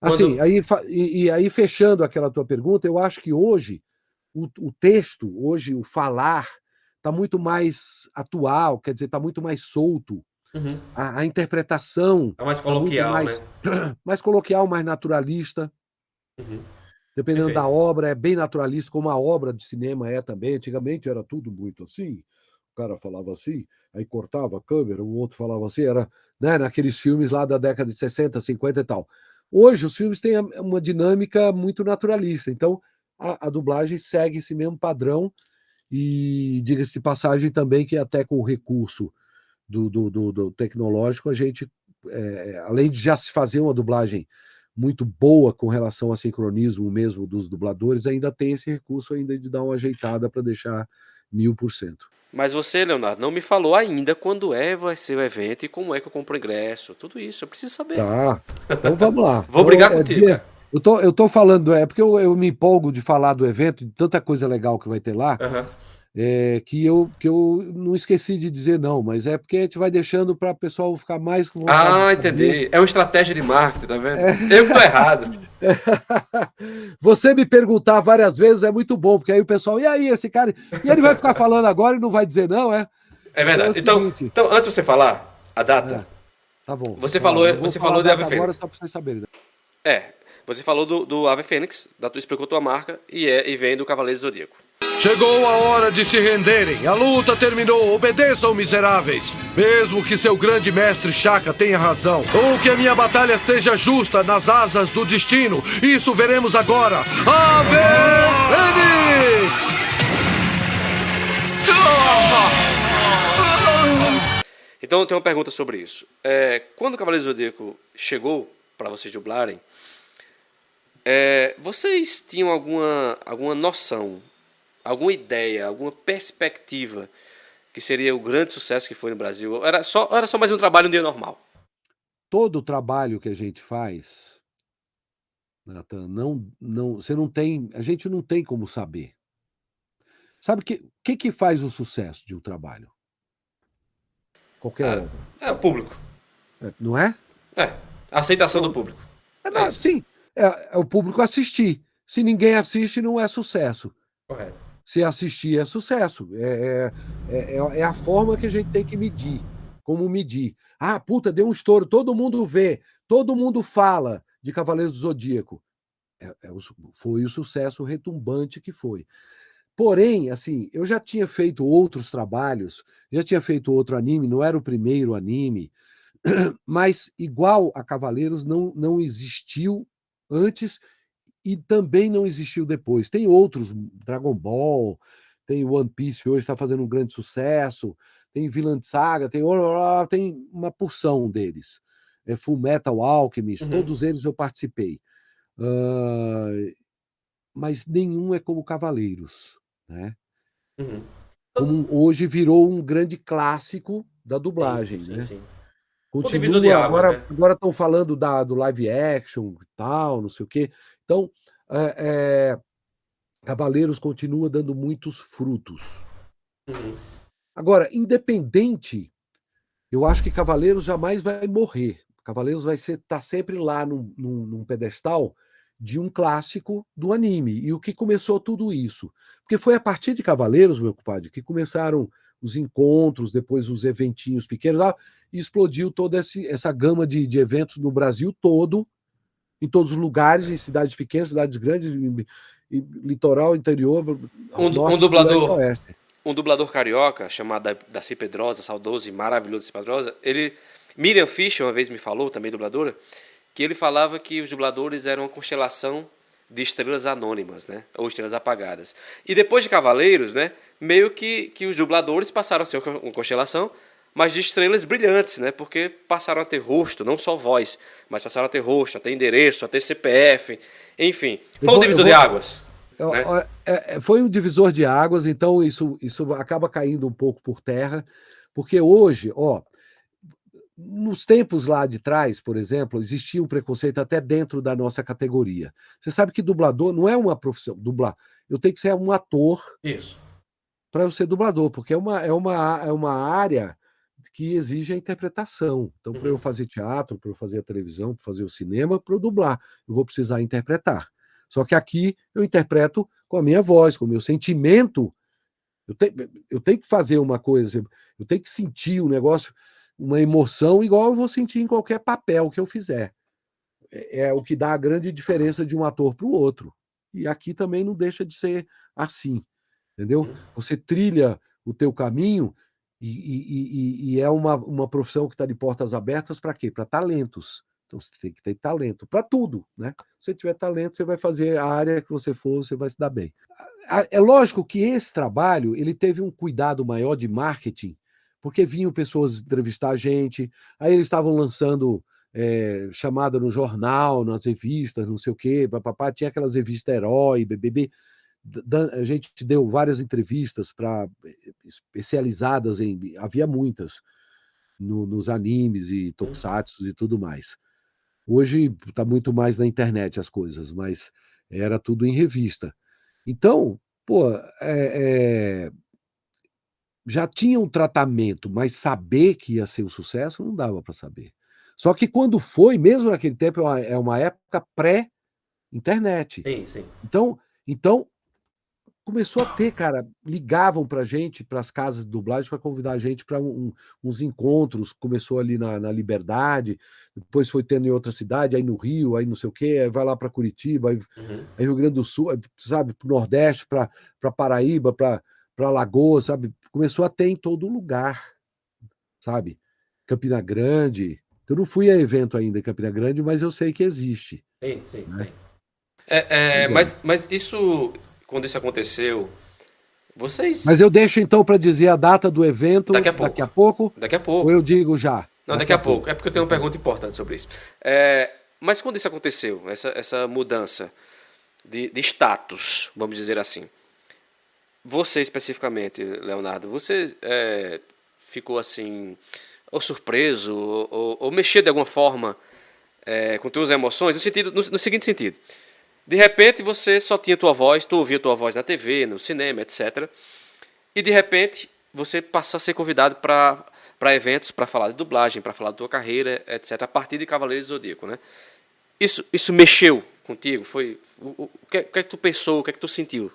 Assim, aí fechando aquela tua pergunta, eu acho que hoje o texto, hoje o falar, está muito mais atual, quer dizer, está muito mais solto. Uhum. A interpretação É mais tá muito coloquial, mais, né? mais coloquial, mais naturalista. Uhum. Dependendo da Perfeito. obra, é bem naturalista, como a obra de cinema é também. Antigamente era tudo muito assim. O cara falava assim, aí cortava a câmera, o outro falava assim, era, né, naqueles filmes lá da década de 60, 50 e tal. Hoje os filmes têm uma dinâmica muito naturalista, então a dublagem segue esse mesmo padrão e diga-se de passagem também que até com o recurso do tecnológico, a gente, além de já se fazer uma dublagem muito boa com relação ao sincronismo mesmo dos dubladores, ainda tem esse recurso ainda de dar uma ajeitada para deixar 1000%. Mas você, Leonardo, não me falou ainda quando vai ser o evento e como é que eu compro o ingresso. Tudo isso, eu preciso saber. Tá, então vamos lá. Vou Então, brigar contigo, cara. eu tô falando, porque eu me empolgo de falar do evento, de tanta coisa legal que vai ter lá, Aham. que eu não esqueci de dizer não, mas é porque a gente vai deixando para o pessoal ficar mais com vontade Ah, de saber. entendi. É uma estratégia de marketing, tá vendo? Eu que tô errado. Você me perguntar várias vezes é muito bom, porque aí o pessoal, e aí, esse cara? E ele vai ficar falando agora e não vai dizer não, é? É Então é o verdade. Então, seguinte, então antes de você falar a data, é, tá bom. você Ó, falou, eu vou você falar a falou de Ave data agora Fênix. só para vocês saberem. É, você falou do Ave Fênix, explicou tua marca e vem do Cavaleiro do Zodíaco. Chegou a hora de se renderem. A luta terminou. Obedeçam, miseráveis. Mesmo que seu grande mestre Shaka tenha razão, ou que a minha batalha seja justa nas asas do destino, isso veremos agora. Ave Fênix! Então eu tenho uma pergunta sobre isso. Quando o Cavaleiro do Zodíaco chegou para vocês dublarem, vocês tinham alguma noção, alguma ideia, alguma perspectiva que seria o grande sucesso que foi no Brasil? Era só mais um trabalho um dia normal? Todo o trabalho que a gente faz, Nathan, você não tem, a gente não tem como saber. Sabe que faz o sucesso de um trabalho? Qualquer Ah, obra. é o público. Não é? A aceitação do Pronto. público. É isso. Sim, é o público assistir. Se ninguém assiste, não é sucesso. Correto. Se assistir, é sucesso. É a forma que a gente tem que medir. Como medir? Ah, puta, deu um estouro, todo mundo vê, todo mundo fala de Cavaleiros do Zodíaco. Foi o sucesso retumbante que foi. Porém, assim, eu já tinha feito outros trabalhos, já tinha feito outro anime, não era o primeiro anime, mas igual a Cavaleiros não existiu antes e também não existiu depois. Tem outros, Dragon Ball, tem One Piece hoje está fazendo um grande sucesso, tem Vinland Saga, tem uma porção deles. Full Metal Alchemist, Uhum. todos eles eu participei. Mas nenhum é como Cavaleiros, né? Uhum. Como hoje virou um grande clássico da dublagem, Sim, né? sim. O divisor de Continua, águas, né? agora estão falando do live action e tal, não sei o quê. Então, Cavaleiros continua dando muitos frutos. Uhum. Agora, independente, eu acho que Cavaleiros jamais vai morrer. Cavaleiros vai estar sempre lá num pedestal de um clássico do anime. E o que começou tudo isso? Porque foi a partir de Cavaleiros, meu compadre, que começaram os encontros, depois os eventinhos pequenos, lá, e explodiu toda essa gama de eventos no Brasil todo, em todos os lugares, em cidades pequenas, cidades grandes, litoral, interior, Um norte, sul, leste e dublador, oeste. um dublador carioca chamado Darcy Pedrosa, saudoso e maravilhoso Darcy Pedrosa, Miriam Fischer uma vez me falou, também dubladora, que ele falava que os dubladores eram uma constelação de estrelas anônimas, né? Ou estrelas apagadas. E depois de Cavaleiros, né? Meio que os dubladores passaram a ser uma constelação, mas de estrelas brilhantes, né? Porque passaram a ter rosto, não só voz, mas passaram a ter rosto, a ter endereço, a ter CPF, enfim. Foi um divisor de águas. Né? Foi um divisor de águas, então isso acaba caindo um pouco por terra, porque hoje, nos tempos lá de trás, por exemplo, existia um preconceito até dentro da nossa categoria. Você sabe que dublador não é uma profissão. Eu tenho que ser um ator Isso. para eu ser dublador, porque é uma área que exige a interpretação. Então, para eu fazer teatro, para eu fazer a televisão, para fazer o cinema, para eu dublar, eu vou precisar interpretar. Só que aqui eu interpreto com a minha voz, com o meu sentimento. Eu tenho que fazer uma coisa, eu tenho que sentir o negócio. uma emoção igual eu vou sentir em qualquer papel que eu fizer. É o que dá a grande diferença de um ator para o outro. E aqui também não deixa de ser assim, entendeu? Você trilha o teu caminho e é uma profissão que está de portas abertas para quê? Para talentos. Então você tem que ter talento para tudo, né? Se você tiver talento, você vai fazer a área que você for, você vai se dar bem. É lógico que esse trabalho ele teve um cuidado maior de marketing, porque vinham pessoas entrevistar a gente, aí eles estavam lançando chamada no jornal, nas revistas, não sei o quê, papapá, tinha aquelas revistas Herói, BBB. A gente deu várias entrevistas especializadas havia muitas nos animes e tokusatsu e tudo mais. Hoje está muito mais na internet as coisas, mas era tudo em revista. Então, pô, já tinha um tratamento, mas saber que ia ser um sucesso não dava para saber. Só que quando foi, mesmo naquele tempo, é uma época pré-internet. Sim. Então começou a ter, cara, ligavam pra gente, para as casas de dublagem, para convidar a gente para uns encontros. Começou ali na Liberdade, depois foi tendo em outra cidade, aí no Rio, aí não sei o quê, aí vai lá para Curitiba, aí Rio Grande do Sul, sabe, para o Nordeste, para Paraíba, para Alagoas, sabe? Começou a ter em todo lugar, sabe? Campina Grande. Eu não fui a evento ainda em Campina Grande, mas eu sei que existe. Sim, né? tem. Mas isso, quando isso aconteceu, vocês... Mas eu deixo então para dizer a data do evento Daqui a pouco. daqui a pouco, Daqui a pouco. ou eu digo já? Não, daqui a pouco. É porque eu tenho uma pergunta importante sobre isso. Mas quando isso aconteceu, essa mudança de status, vamos dizer assim, você especificamente, Leonardo, você ficou assim, ou surpreso, ou mexeu de alguma forma com suas emoções, no seguinte sentido. De repente você só tinha tua voz, tu ouvia tua voz na TV, no cinema, etc. E de repente você passa a ser convidado para eventos, para falar de dublagem, para falar da tua carreira, etc. A partir de Cavaleiros do Zodíaco, né? Isso mexeu contigo? O que é que tu pensou? O que é que tu sentiu?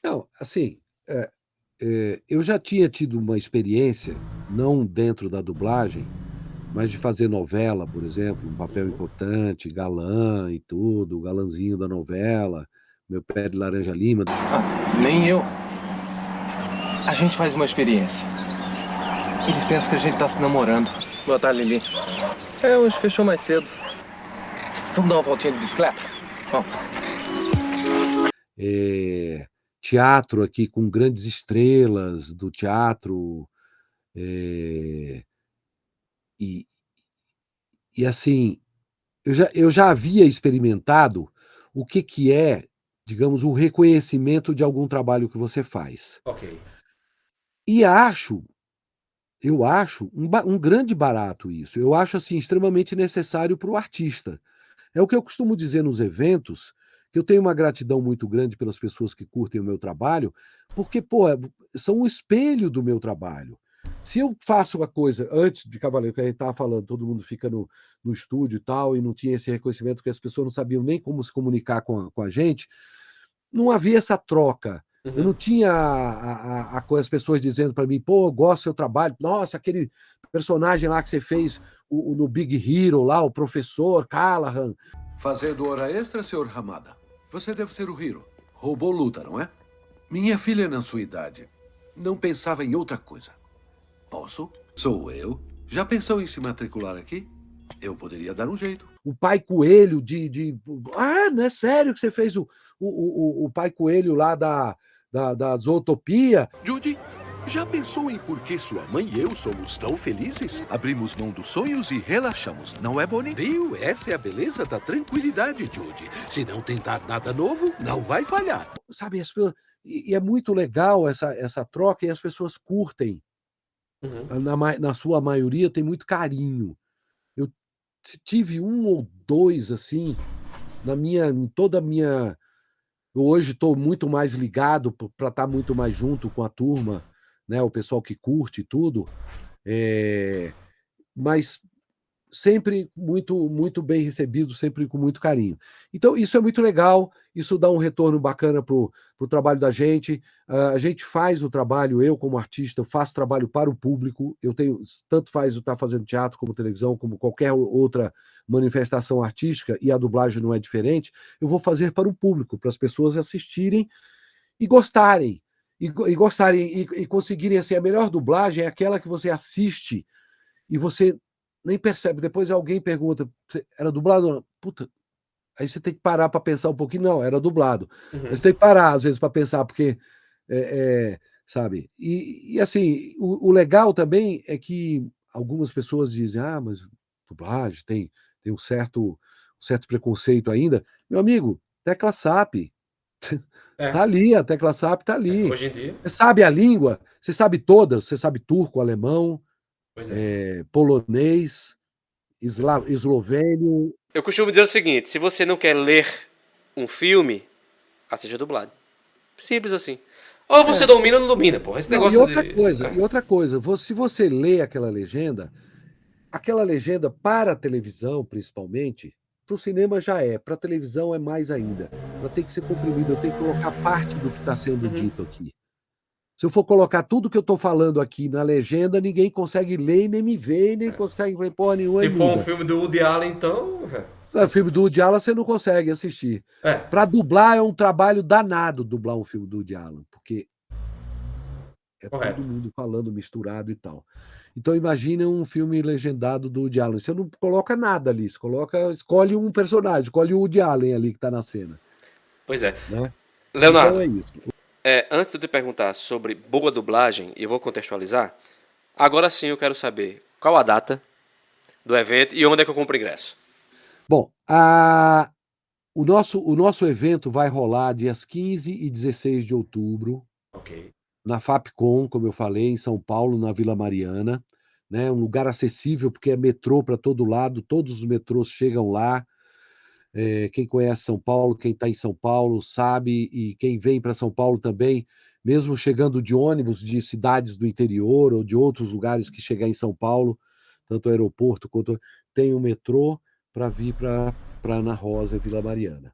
Não, assim, eu já tinha tido uma experiência, não dentro da dublagem, mas de fazer novela, por exemplo, um papel importante, galã e tudo, o galãzinho da novela, meu pé de laranja lima. Nem eu. A gente faz uma experiência. Eles pensam que a gente tá se namorando. Boa tarde, Lili. Hoje fechou mais cedo. Vamos dar uma voltinha de bicicleta? Vamos. Teatro aqui com grandes estrelas do teatro. E assim, eu já havia experimentado o que é, digamos, o reconhecimento de algum trabalho que você faz. Ok. E eu acho um grande barato isso. Eu acho assim extremamente necessário para o artista. É o que eu costumo dizer nos eventos, que eu tenho uma gratidão muito grande pelas pessoas que curtem o meu trabalho, porque, pô, são um espelho do meu trabalho. Se eu faço uma coisa antes de Cavaleiro, que a gente estava falando, todo mundo fica no estúdio e tal, e não tinha esse reconhecimento, que as pessoas não sabiam nem como se comunicar com a gente, não havia essa troca. Eu não tinha as pessoas dizendo para mim, pô, eu gosto do seu trabalho, nossa, aquele personagem lá que você fez no Big Hero, lá, o professor Callahan. Fazendo hora extra, senhor Hamada. Você deve ser o Hiro. Robô luta, não é? Minha filha, na sua idade, não pensava em outra coisa. Posso? Sou eu. Já pensou em se matricular aqui? Eu poderia dar um jeito. O Pai Coelho não é sério que você fez o Pai Coelho lá da Zootopia? Judy, já pensou em por que sua mãe e eu somos tão felizes? Abrimos mão dos sonhos e relaxamos, não é, Bonnie? Viu? Essa é a beleza da tranquilidade, Judy. Se não tentar nada novo, não vai falhar. Sabe, e é muito legal essa troca, e as pessoas curtem. Na sua maioria tem muito carinho. Eu tive um ou dois assim em toda a minha. Eu hoje estou muito mais ligado para estar muito mais junto com a turma, né? O pessoal que curte tudo. Mas sempre muito bem recebido, sempre com muito carinho. Então, isso é muito legal, isso dá um retorno bacana para o trabalho da gente. A gente faz o trabalho, eu como artista, faço trabalho para o público, eu tenho, tanto faz eu estar fazendo teatro como televisão, como qualquer outra manifestação artística, e a dublagem não é diferente, eu vou fazer para o público, para as pessoas assistirem e gostarem. E conseguirem, assim, a melhor dublagem é aquela que você assiste e você nem percebe. Depois alguém pergunta, era dublado ou não? Puta, aí você tem que parar para pensar um pouquinho. Não, era dublado. Mas você tem que parar, às vezes, para pensar, porque, sabe? E assim, o legal também é que algumas pessoas dizem, mas dublagem tem um certo preconceito ainda. Meu amigo, tecla SAP. Tá ali, a tecla SAP tá ali. Hoje em dia. Você sabe a língua, você sabe todas, você sabe turco, alemão, polonês, eslovênio. Eu costumo dizer o seguinte: se você não quer ler um filme, assista dublado. Simples assim. Ou você domina ou não domina, porra. Esse negócio E outra coisa, se você lê aquela legenda para a televisão, principalmente, para o cinema já é, para a televisão é mais ainda. Ela tem que ser comprimida, eu tenho que colocar parte do que está sendo dito aqui. Se eu for colocar tudo que eu estou falando aqui na legenda, ninguém consegue ler, nem me ver, nem consegue ver porra nenhuma. Se for um filme do Woody Allen, então. Filme do Woody Allen você não consegue assistir. Para dublar é um trabalho danado dublar um filme do Woody Allen, porque é todo mundo falando misturado e tal. Então imagine um filme legendado do Woody Allen. Você não coloca nada ali, você escolhe um personagem, escolhe o Woody Allen ali que está na cena. Pois é. Né? Leonardo, então é isso. Antes de eu te perguntar sobre boa dublagem, e eu vou contextualizar, agora sim eu quero saber qual a data do evento e onde é que eu compro ingresso. Bom, o nosso evento vai rolar dias 15 e 16 de outubro, na Fapcom, como eu falei, em São Paulo, na Vila Mariana. Né? Um lugar acessível, porque é metrô para todo lado, todos os metrôs chegam lá. Quem conhece São Paulo, quem está em São Paulo sabe, e quem vem para São Paulo também, mesmo chegando de ônibus de cidades do interior ou de outros lugares que chegar em São Paulo, tanto o aeroporto quanto tem um metrô para vir para Ana Rosa, Vila Mariana.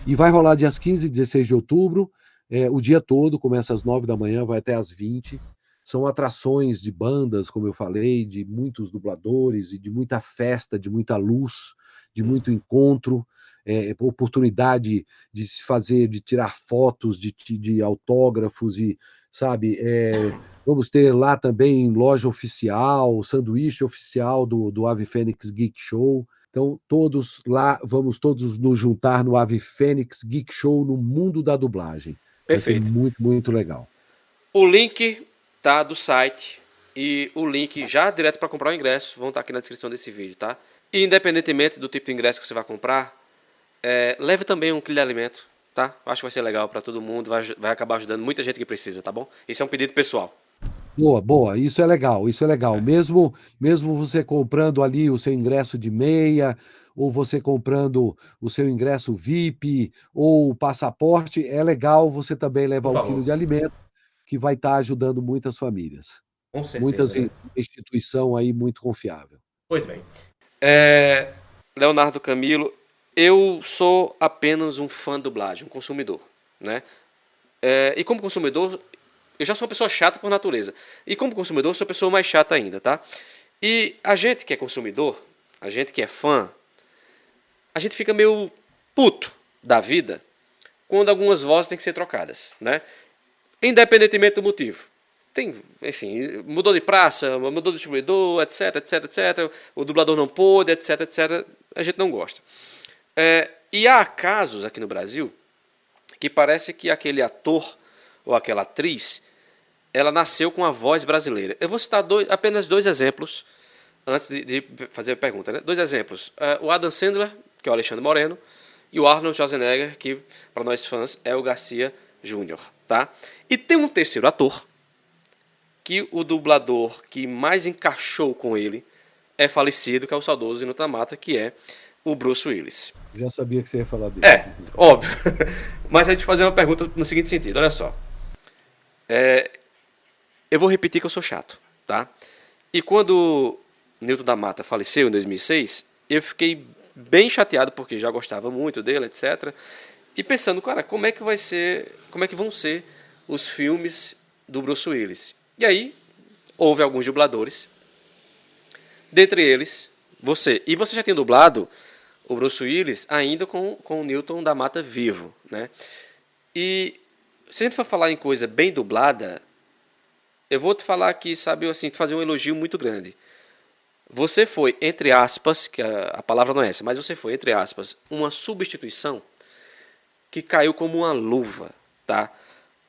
E vai rolar dias 15 e 16 de outubro, o dia todo, começa às 9 da manhã, vai até às 20. São atrações de bandas, como eu falei, de muitos dubladores e de muita festa, de muita luz, de muito encontro, oportunidade de se fazer, de tirar fotos, de autógrafos, e sabe, vamos ter lá também loja oficial, sanduíche oficial do Ave Fênix Geek Show. Então, todos lá, vamos todos nos juntar no Ave Fênix Geek Show no mundo da dublagem. Perfeito. Vai ser muito, muito legal. O link tá do site e o link já direto para comprar o ingresso vão estar aqui na descrição desse vídeo, tá? E independentemente do tipo de ingresso que você vai comprar, leve também um quilo de alimento, tá? Acho que vai ser legal para todo mundo, vai acabar ajudando muita gente que precisa, tá bom? Isso é um pedido pessoal. Boa, isso é legal, Mesmo você comprando ali o seu ingresso de meia, ou você comprando o seu ingresso VIP, ou o passaporte, é legal você também levar um quilo de alimento, que vai estar ajudando muitas famílias. Com certeza. Muitas instituição aí muito confiável. Pois bem. Leonardo Camilo, eu sou apenas um fã de dublagem, um consumidor, né? E como consumidor, eu já sou uma pessoa chata por natureza. E como consumidor, sou a pessoa mais chata ainda, tá? E a gente que é consumidor, a gente que é fã, a gente fica meio puto da vida quando algumas vozes têm que ser trocadas, né? Independentemente do motivo. Enfim, mudou de praça, mudou de distribuidor, etc, etc, etc. O dublador não pôde, etc, etc. A gente não gosta. E há casos aqui no Brasil que parece que aquele ator ou aquela atriz, ela nasceu com a voz brasileira. Eu vou citar apenas dois exemplos antes de fazer a pergunta, né? 2 exemplos. O Adam Sandler, que é o Alexandre Moreno, e o Arnold Schwarzenegger, que para nós fãs é o Garcia Júnior, tá? E tem um terceiro ator que o dublador que mais encaixou com ele é falecido, que é o saudoso Ino Tamata, que é o Bruce Willis. Já sabia que você ia falar dele. Óbvio. Mas a gente fazer uma pergunta no seguinte sentido, olha só. Eu vou repetir que eu sou chato, tá? E quando Newton da Mata faleceu em 2006, eu fiquei bem chateado porque já gostava muito dele, etc. E pensando, cara, como é que vão ser os filmes do Bruce Willis? E aí, houve alguns dubladores, dentre eles, você. E você já tinha dublado o Bruce Willis ainda com o Newton da Mata vivo, né? E se a gente for falar em coisa bem dublada, eu vou te falar aqui, sabe, assim, fazer um elogio muito grande. Você foi, entre aspas, que a palavra não é essa, mas você foi, entre aspas, uma substituição que caiu como uma luva, tá?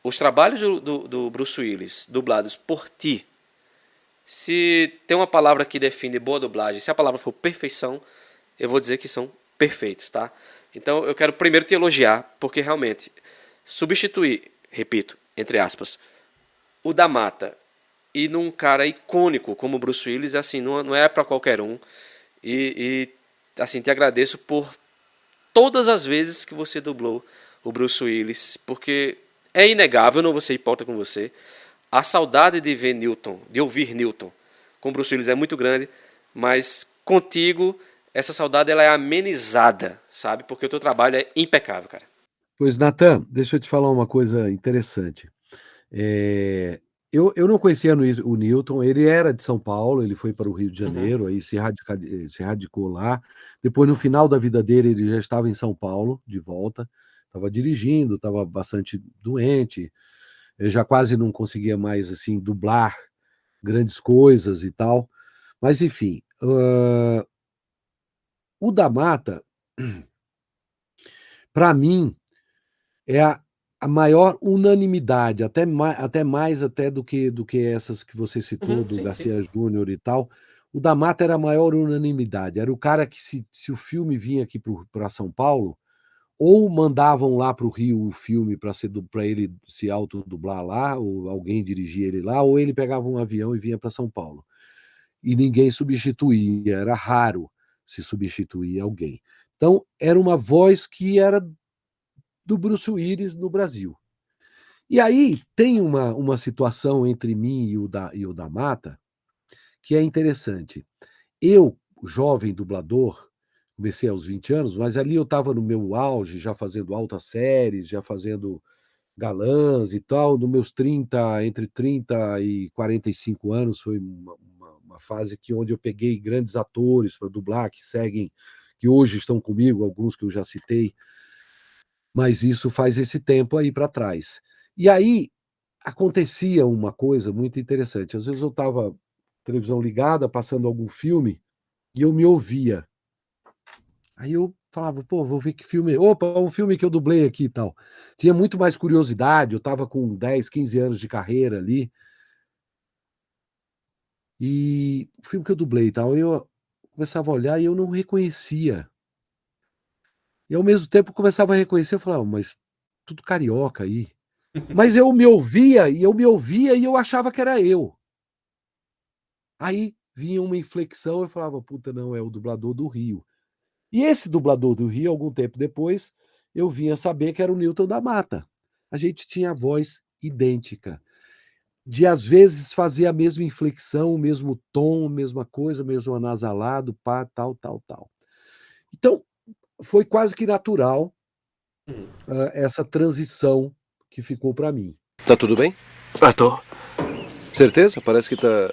Os trabalhos do Bruce Willis, dublados por ti, se tem uma palavra que define boa dublagem, se a palavra for perfeição, eu vou dizer que são perfeitos, tá? Então eu quero primeiro te elogiar, porque realmente substituir, repito, entre aspas, o da Mata e num cara icônico como o Bruce Willis, assim, não é para qualquer um. E assim, te agradeço por todas as vezes que você dublou o Bruce Willis, porque é inegável, não vou ser hipócrita com você, a saudade de ver Newton, de ouvir Newton com o Bruce Willis é muito grande, mas contigo essa saudade ela é amenizada, sabe? Porque o teu trabalho é impecável, cara. Pois, Natan, deixa eu te falar uma coisa interessante. Eu não conhecia o Newton, ele era de São Paulo, ele foi para o Rio de Janeiro, aí se radicou lá. Depois, no final da vida dele, ele já estava em São Paulo, de volta, estava dirigindo, estava bastante doente, eu já quase não conseguia mais assim dublar grandes coisas e tal. Mas, enfim, o da Mata, para mim, é a maior unanimidade, até mais até do que essas que você citou, do Sim, Garcia Júnior e tal. O da Mata era a maior unanimidade. Era o cara que, se o filme vinha aqui para São Paulo, ou mandavam lá para o Rio o filme para ele se autodublar lá, ou alguém dirigia ele lá, ou ele pegava um avião e vinha para São Paulo. E ninguém substituía, era raro se substituir alguém. Então, era uma voz que era do Bruce Willis no Brasil. E aí tem uma situação entre mim e o da Mata que é interessante. Eu, jovem dublador, comecei aos 20 anos, mas ali eu estava no meu auge, já fazendo altas séries, já fazendo galãs e tal, nos meus 30, entre 30 e 45 anos, foi uma fase onde eu peguei grandes atores para dublar, que hoje estão comigo, alguns que eu já citei, mas isso faz esse tempo aí para trás. E aí acontecia uma coisa muito interessante. Às vezes eu estava televisão ligada, passando algum filme, e eu me ouvia. Aí eu falava, pô, vou ver que filme. Opa, um filme que eu dublei aqui e tal. Tinha muito mais curiosidade, eu estava com 10, 15 anos de carreira ali. E o filme que eu dublei e tal, eu começava a olhar e eu não reconhecia. E ao mesmo tempo eu começava a reconhecer, eu falava, mas tudo carioca aí. Mas eu me ouvia e eu achava que era eu. Aí vinha uma inflexão, eu falava, puta, não, é o dublador do Rio. E esse dublador do Rio, algum tempo depois, eu vinha saber que era o Newton da Mata. A gente tinha a voz idêntica. De, às vezes, fazer a mesma inflexão, o mesmo tom, a mesma coisa, o mesmo anasalado, pá, tal. Então, foi quase que natural essa transição que ficou para mim. Tá tudo bem? Tô. Certeza? Parece que tá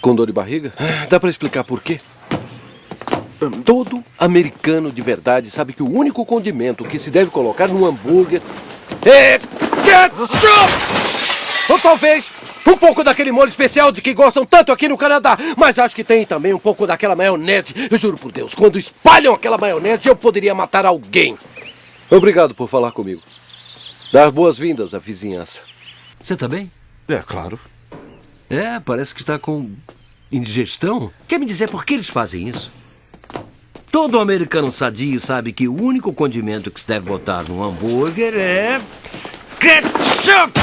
com dor de barriga. Dá pra explicar por quê? Todo americano de verdade sabe que o único condimento que se deve colocar num hambúrguer é ketchup! Ou talvez um pouco daquele molho especial de que gostam tanto aqui no Canadá. Mas acho que tem também um pouco daquela maionese. Eu juro por Deus, quando espalham aquela maionese, eu poderia matar alguém. Obrigado por falar comigo. Dar boas-vindas à vizinhança. Você tá bem? É, claro. Parece que está com indigestão. Quer me dizer por que eles fazem isso? Todo americano sadio sabe que o único condimento que se deve botar no hambúrguer é ketchup!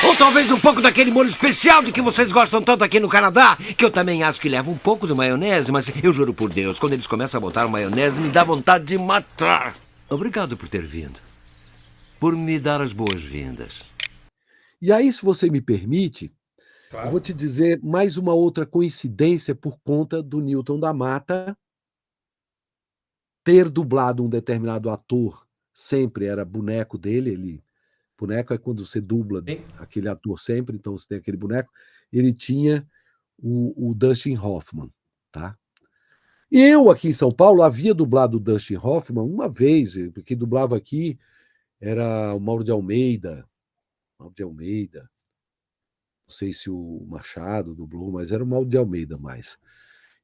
Ou talvez um pouco daquele molho especial de que vocês gostam tanto aqui no Canadá, que eu também acho que leva um pouco de maionese, mas eu juro por Deus, quando eles começam a botar maionese, me dá vontade de matar. Obrigado por ter vindo. Por me dar as boas-vindas. E aí, se você me permite, Eu vou te dizer mais uma outra coincidência por conta do Newton da Mata ter dublado um determinado ator, sempre era boneco dele, boneco é quando você dubla Sim. aquele ator sempre, então você tem aquele boneco, ele tinha o Dustin Hoffman, tá? Eu, aqui em São Paulo, havia dublado o Dustin Hoffman uma vez, porque dublava aqui era o Mauro de Almeida, não sei se o Machado dublou, mas era o Mauro de Almeida mais.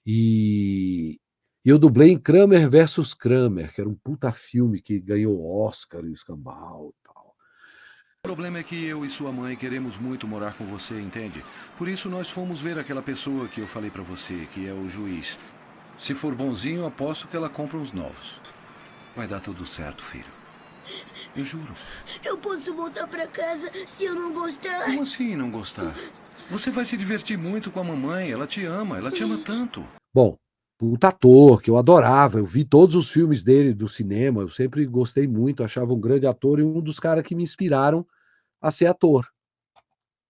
E eu dublei em Kramer versus Kramer, que era um puta filme que ganhou Oscar e o escambau e tal. O problema é que eu e sua mãe queremos muito morar com você, entende? Por isso nós fomos ver aquela pessoa que eu falei pra você, que é o juiz. Se for bonzinho, aposto que ela compra uns novos. Vai dar tudo certo, filho. Eu juro. Eu posso voltar pra casa se eu não gostar? Como assim não gostar? Você vai se divertir muito com a mamãe, ela te ama tanto. Bom, puta ator, que eu adorava, eu vi todos os filmes dele do cinema, eu sempre gostei muito, achava um grande ator e um dos caras que me inspiraram a ser ator.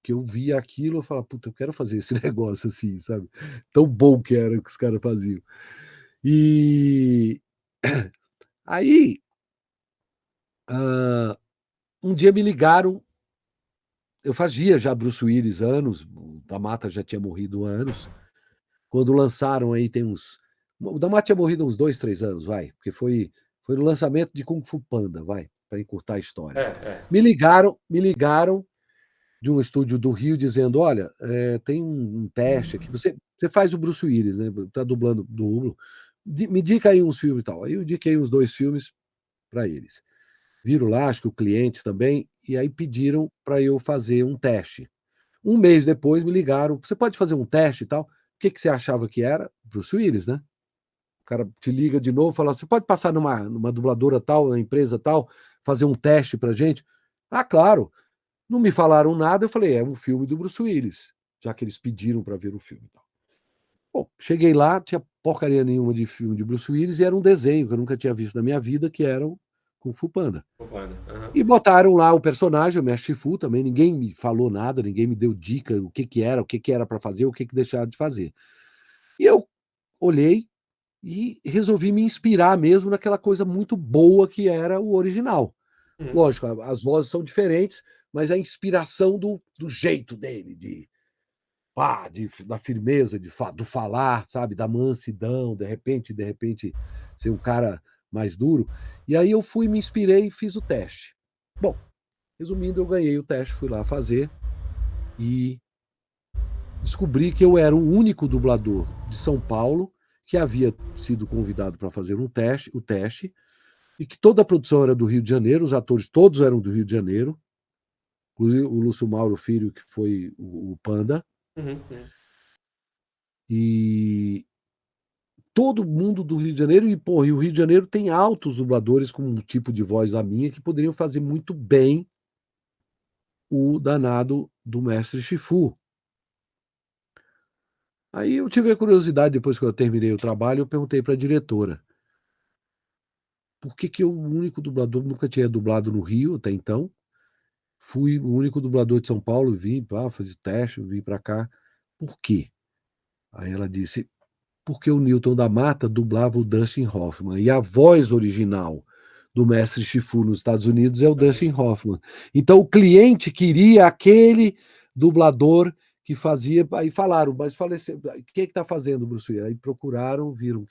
Que eu via aquilo, eu falava, puta, eu quero fazer esse negócio assim, sabe? Tão bom que era o que os caras faziam. E aí, um dia me ligaram, eu fazia já Bruce Willis anos, o da Mata já tinha morrido há anos, quando lançaram aí tem uns... O da Mata tinha morrido há uns 2, 3 anos, vai, porque foi no lançamento de Kung Fu Panda, vai, para encurtar a história. Me ligaram de um estúdio do Rio dizendo, olha, tem um teste aqui, você faz o Bruce Willis, né? Tá dublando, dublo, me dica aí uns filmes e tal. Aí eu indiquei uns 2 filmes para eles. Viram lá, acho que o cliente também, e aí pediram para eu fazer um teste. Um mês depois me ligaram, você pode fazer um teste e tal? O que você achava que era? Bruce Willis, né? O cara te liga de novo e fala, você pode passar numa dubladora tal, na empresa tal, fazer um teste pra gente? Ah, claro. Não me falaram nada, eu falei, é um filme do Bruce Willis, já que eles pediram para ver o filme. Bom, cheguei lá, tinha porcaria nenhuma de filme de Bruce Willis e era um desenho que eu nunca tinha visto na minha vida, que era o Kung Fu Panda. E botaram lá o personagem, o Mestre Shifu também, ninguém me falou nada, ninguém me deu dica o que era para fazer, o que deixar de fazer. E eu olhei e resolvi me inspirar mesmo naquela coisa muito boa que era o original. Lógico, as vozes são diferentes, mas a inspiração do jeito dele, da firmeza, do falar, sabe, da mansidão, de repente ser um cara mais duro. E aí eu fui, me inspirei e fiz o teste. Bom, resumindo, eu ganhei o teste, fui lá fazer e descobri que eu era o único dublador de São Paulo que havia sido convidado para fazer o teste, e que toda a produção era do Rio de Janeiro, os atores todos eram do Rio de Janeiro, inclusive o Lúcio Mauro Filho, que foi o Panda. E todo mundo do Rio de Janeiro, e o Rio de Janeiro tem altos dubladores com um tipo de voz da minha que poderiam fazer muito bem o danado do Mestre Shifu. Aí eu tive a curiosidade, depois que eu terminei o trabalho, eu perguntei para a diretora por que eu, o único dublador, nunca tinha dublado no Rio até então, fui o único dublador de São Paulo, vim para fazer teste, vim para cá. Por quê? Aí ela disse, porque o Newton da Mata dublava o Dustin Hoffman, e a voz original do Mestre Shifu nos Estados Unidos é o Dustin Hoffman. Então o cliente queria aquele dublador que fazia, aí falaram, mas faleceu, quem é que está fazendo, Bruce Willis? Aí procuraram, viram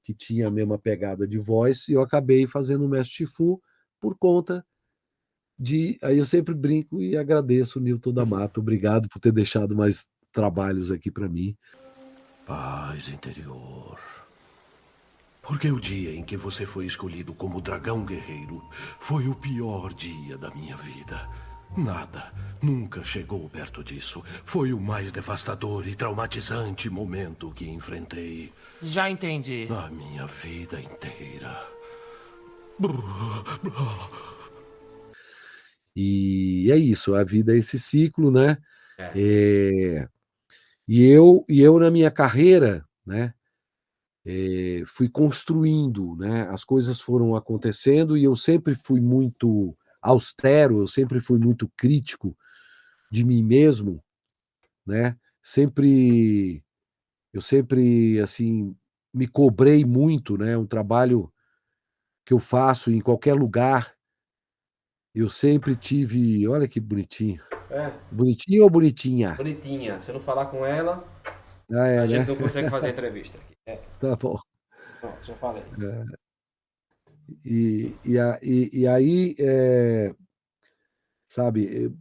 que tinha a mesma pegada de voz, e eu acabei fazendo o Mestre Shifu por conta aí eu sempre brinco e agradeço o Newton da Mata, obrigado por ter deixado mais trabalhos aqui para mim. Paz interior. Porque o dia em que você foi escolhido como dragão guerreiro foi o pior dia da minha vida. Nada nunca chegou perto disso. Foi o mais devastador e traumatizante momento que enfrentei Já entendi. na minha vida inteira. E é isso, a vida é esse ciclo, né? E eu na minha carreira, né, fui construindo, né? As coisas foram acontecendo e eu sempre fui muito austero, eu sempre fui muito crítico de mim mesmo, né? Eu sempre, assim, me cobrei muito, né? Um trabalho que eu faço em qualquer lugar, eu sempre tive, olha que bonitinho. É, Bonitinho ou bonitinha? bonitinha. Se eu não falar com ela, Ah, a é, gente né? não consegue fazer a entrevista aqui. É, Tá bom. pronto, já falei. E aí, sabe,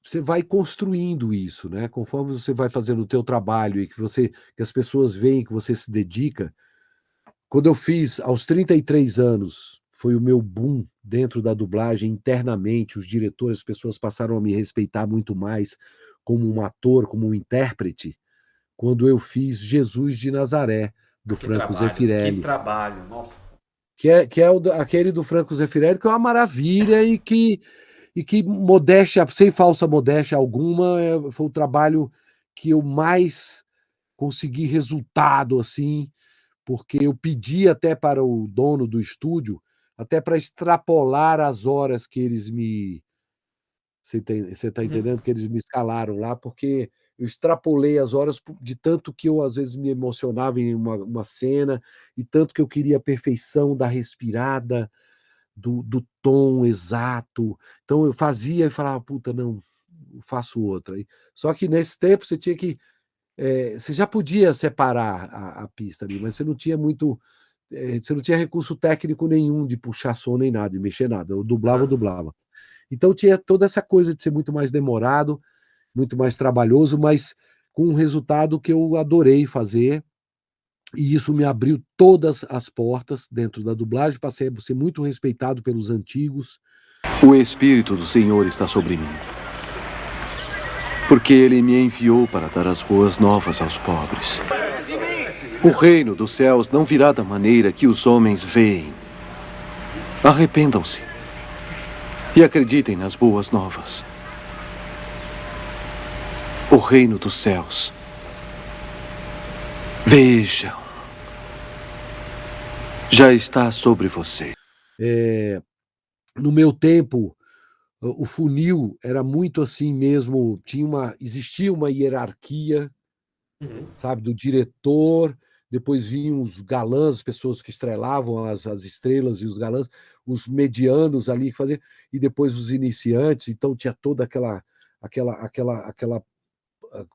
você vai construindo isso, né? Conforme você vai fazendo o teu trabalho e que as pessoas veem que você se dedica. Quando eu fiz aos 33 anos, foi o meu boom dentro da dublagem internamente, os diretores, as pessoas passaram a me respeitar muito mais como um ator, como um intérprete, quando eu fiz Jesus de Nazaré, do Franco Que Zeffirelli. trabalho, nossa. Que é aquele do Franco Zeffirelli, que é uma maravilha e que modéstia, sem falsa modéstia alguma, foi o trabalho que eu mais consegui resultado, assim, porque eu pedi até para o dono do estúdio, até para extrapolar as horas que eles me. Você está Uhum. entendendo? Que eles me escalaram lá, porque eu extrapolei as horas de tanto que eu, às vezes, me emocionava em uma cena, e tanto que eu queria a perfeição da respirada, do tom exato. Então eu fazia e falava, puta, não, eu faço outra. Só que nesse tempo você tinha que. Você já podia separar a pista ali, mas você não tinha muito. Você não tinha recurso técnico nenhum de puxar som nem nada, de mexer nada. Eu dublava, eu Aham. dublava. Então tinha toda essa coisa de ser muito mais demorado, muito mais trabalhoso, mas com um resultado que eu adorei fazer. E isso me abriu todas as portas dentro da dublagem. Passei a ser muito respeitado pelos antigos. O Espírito do Senhor está sobre mim, porque ele me enviou para dar as boas novas aos pobres. O reino dos céus não virá da maneira que os homens veem. Arrependam-se e acreditem nas boas novas. O reino dos céus. Vejam. Já está sobre você. No meu tempo, o funil era muito assim mesmo, existia uma hierarquia, Uhum. sabe, do diretor, depois vinham os galãs, as pessoas que estrelavam as estrelas e os galãs, os medianos ali que faziam, e depois os iniciantes. Então tinha toda aquela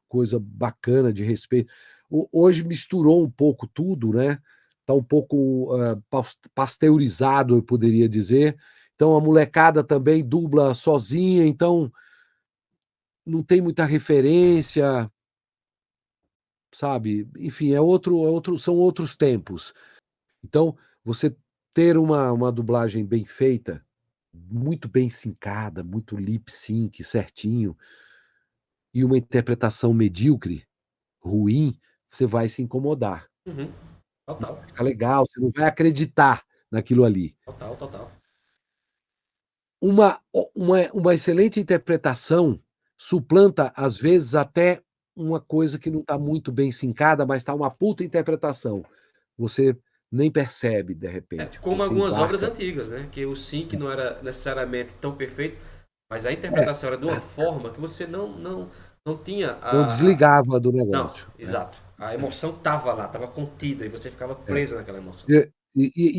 coisa bacana de respeito. Hoje misturou um pouco tudo, né? Está um pouco pasteurizado, eu poderia dizer. Então a molecada também dubla sozinha, então não tem muita referência, sabe? Enfim, são outros tempos. Então, você ter uma dublagem bem feita, muito bem sincada, muito lip sync, certinho, e uma interpretação medíocre, ruim, você vai se incomodar. Uhum. Total, Fica legal, você não vai acreditar naquilo ali. total, total. Uma excelente interpretação suplanta, às vezes, até uma coisa que não está muito bem sincada, mas está uma puta interpretação. Você nem percebe, de repente. Como Você algumas obras embarca. antigas, né? Que o sync não era necessariamente tão perfeito, mas a interpretação era de uma forma que você não tinha Não desligava do Não, negócio. exato. A emoção tava lá, tava contida e você ficava É. preso naquela emoção.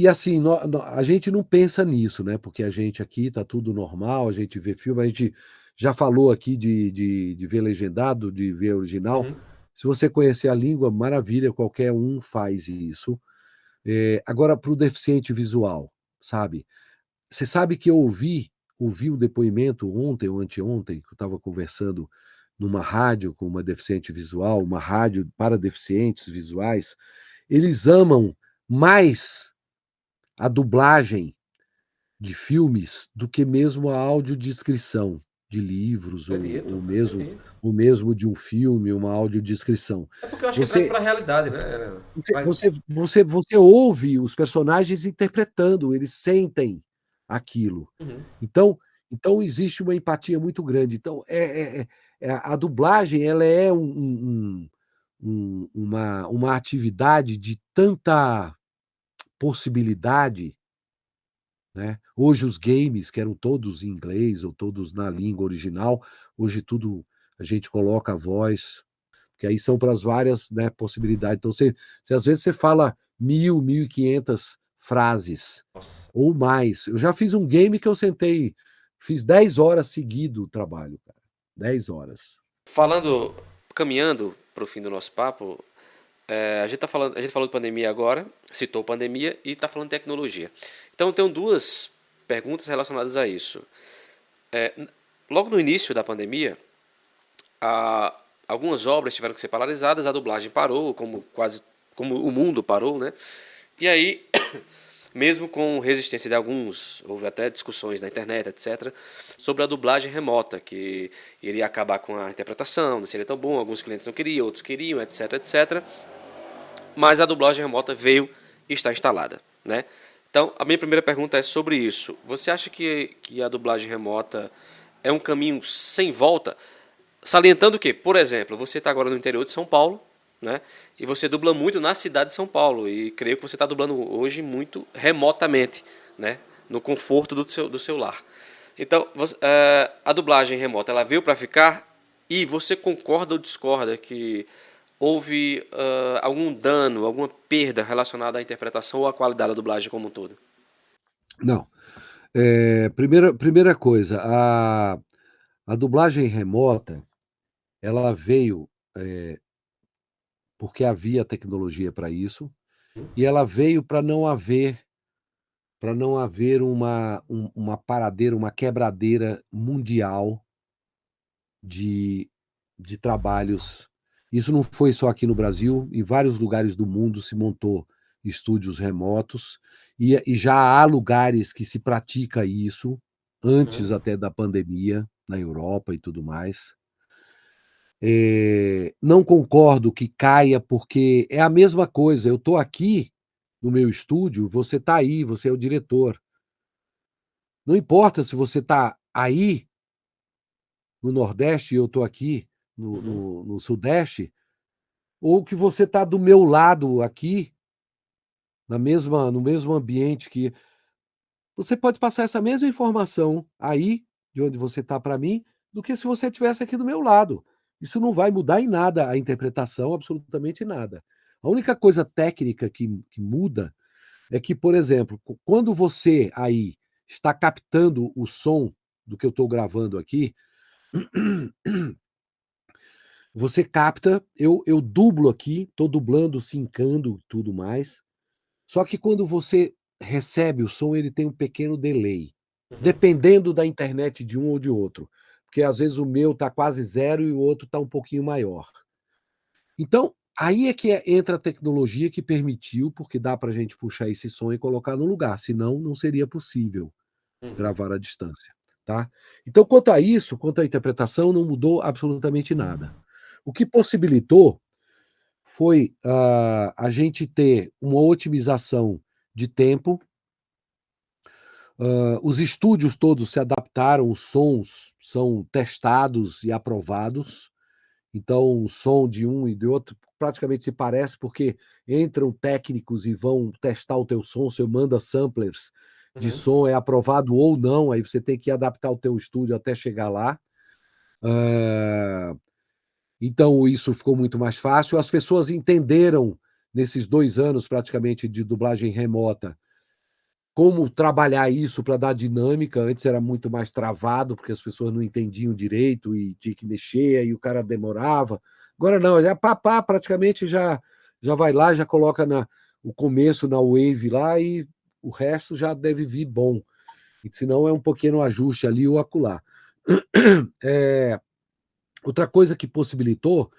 Assim, a gente não pensa nisso, né? Porque a gente aqui tá tudo normal, a gente vê filme, a gente já falou aqui de ver legendado, de ver original. Uhum. Se você conhecer a língua, maravilha, qualquer um faz isso. Agora, para o deficiente visual, sabe? Você sabe que eu ouvi um depoimento ontem ou anteontem, que eu estava conversando numa rádio com uma deficiente visual, uma rádio para deficientes visuais. Eles amam mais a dublagem de filmes do que mesmo a audiodescrição de livros Acredito, ou mesmo acredito. ou mesmo de um filme, uma audiodescrição. É porque eu acho que traz Você pra realidade, né? Helena? você Traz- você você você ouve os personagens interpretando, eles sentem aquilo. Uhum. Então então existe uma empatia muito grande. Então, a dublagem, ela é uma atividade de tanta possibilidade, né? Hoje os games, que eram todos em inglês ou todos na língua original, hoje tudo a gente coloca a voz, porque aí são para as várias, né, possibilidades. Então, às vezes você fala 1.500 frases Nossa. ou mais. Eu já fiz um game que eu sentei, fiz 10 horas seguido o trabalho, cara. 10 horas. Caminhando para o fim do nosso papo, a gente falou de pandemia agora, citou pandemia e está falando de tecnologia. Então, eu tenho duas perguntas relacionadas a isso. Logo no início da pandemia, algumas obras tiveram que ser paralisadas, a dublagem parou, como o mundo parou, né? E aí, mesmo com resistência de alguns, houve até discussões na internet, etc., sobre a dublagem remota, que iria acabar com a interpretação, não seria tão bom, alguns clientes não queriam, outros queriam, etc., etc. Mas a dublagem remota veio e está instalada, né? Então, a minha primeira pergunta é sobre isso. Você acha que a dublagem remota é um caminho sem volta? Salientando que, por exemplo, você está agora no interior de São Paulo, né? E você dubla muito na cidade de São Paulo. E creio que você está dublando hoje muito remotamente, né? No conforto do seu lar. Então, a dublagem remota, ela veio para ficar? E você concorda ou discorda que houve algum dano, alguma perda relacionada à interpretação ou à qualidade da dublagem como um todo? Não. Primeira coisa, a dublagem remota, ela veio porque havia tecnologia para isso, e ela veio para não haver uma paradeira, uma quebradeira mundial de trabalhos. Isso não foi só aqui no Brasil, em vários lugares do mundo se montou estúdios remotos, e já há lugares que se pratica isso, antes até da pandemia, na Europa e tudo mais. Não concordo que caia, porque é a mesma coisa. Eu estou aqui no meu estúdio, você está aí, você é o diretor. Não importa se você está aí no Nordeste e eu estou aqui no Sudeste, ou que você está do meu lado aqui, no mesmo ambiente que. Você pode passar essa mesma informação aí, de onde você está para mim, do que se você estivesse aqui do meu lado. Isso não vai mudar em nada a interpretação, absolutamente nada. A única coisa técnica que muda é que, por exemplo, quando você aí está captando o som do que eu estou gravando aqui, você capta, eu dublo aqui, estou dublando, sincando tudo mais. Só que quando você recebe o som, ele tem um pequeno delay, dependendo da internet de um ou de outro. Porque às vezes o meu está quase zero e o outro está um pouquinho maior. Então, aí é que entra a tecnologia que permitiu, porque dá para a gente puxar esse som e colocar no lugar, senão não seria possível gravar à distância. Tá? Então, quanto a isso, quanto à interpretação, não mudou absolutamente nada. O que possibilitou foi a gente ter uma otimização de tempo. Os estúdios todos se adaptaram, os sons são testados e aprovados. Então, o som de um e de outro praticamente se parece, porque entram técnicos e vão testar o teu som, você manda samplers de som, é aprovado ou não, aí você tem que adaptar o teu estúdio até chegar lá. Então, isso ficou muito mais fácil. As pessoas entenderam, nesses 2 anos praticamente de dublagem remota, como trabalhar isso para dar dinâmica. Antes era muito mais travado, porque as pessoas não entendiam direito e tinha que mexer, e o cara demorava. Agora não, já praticamente já vai lá, já coloca o começo na wave lá e o resto já deve vir bom. E senão é um pequeno ajuste ali ou acolá. Outra coisa que possibilitou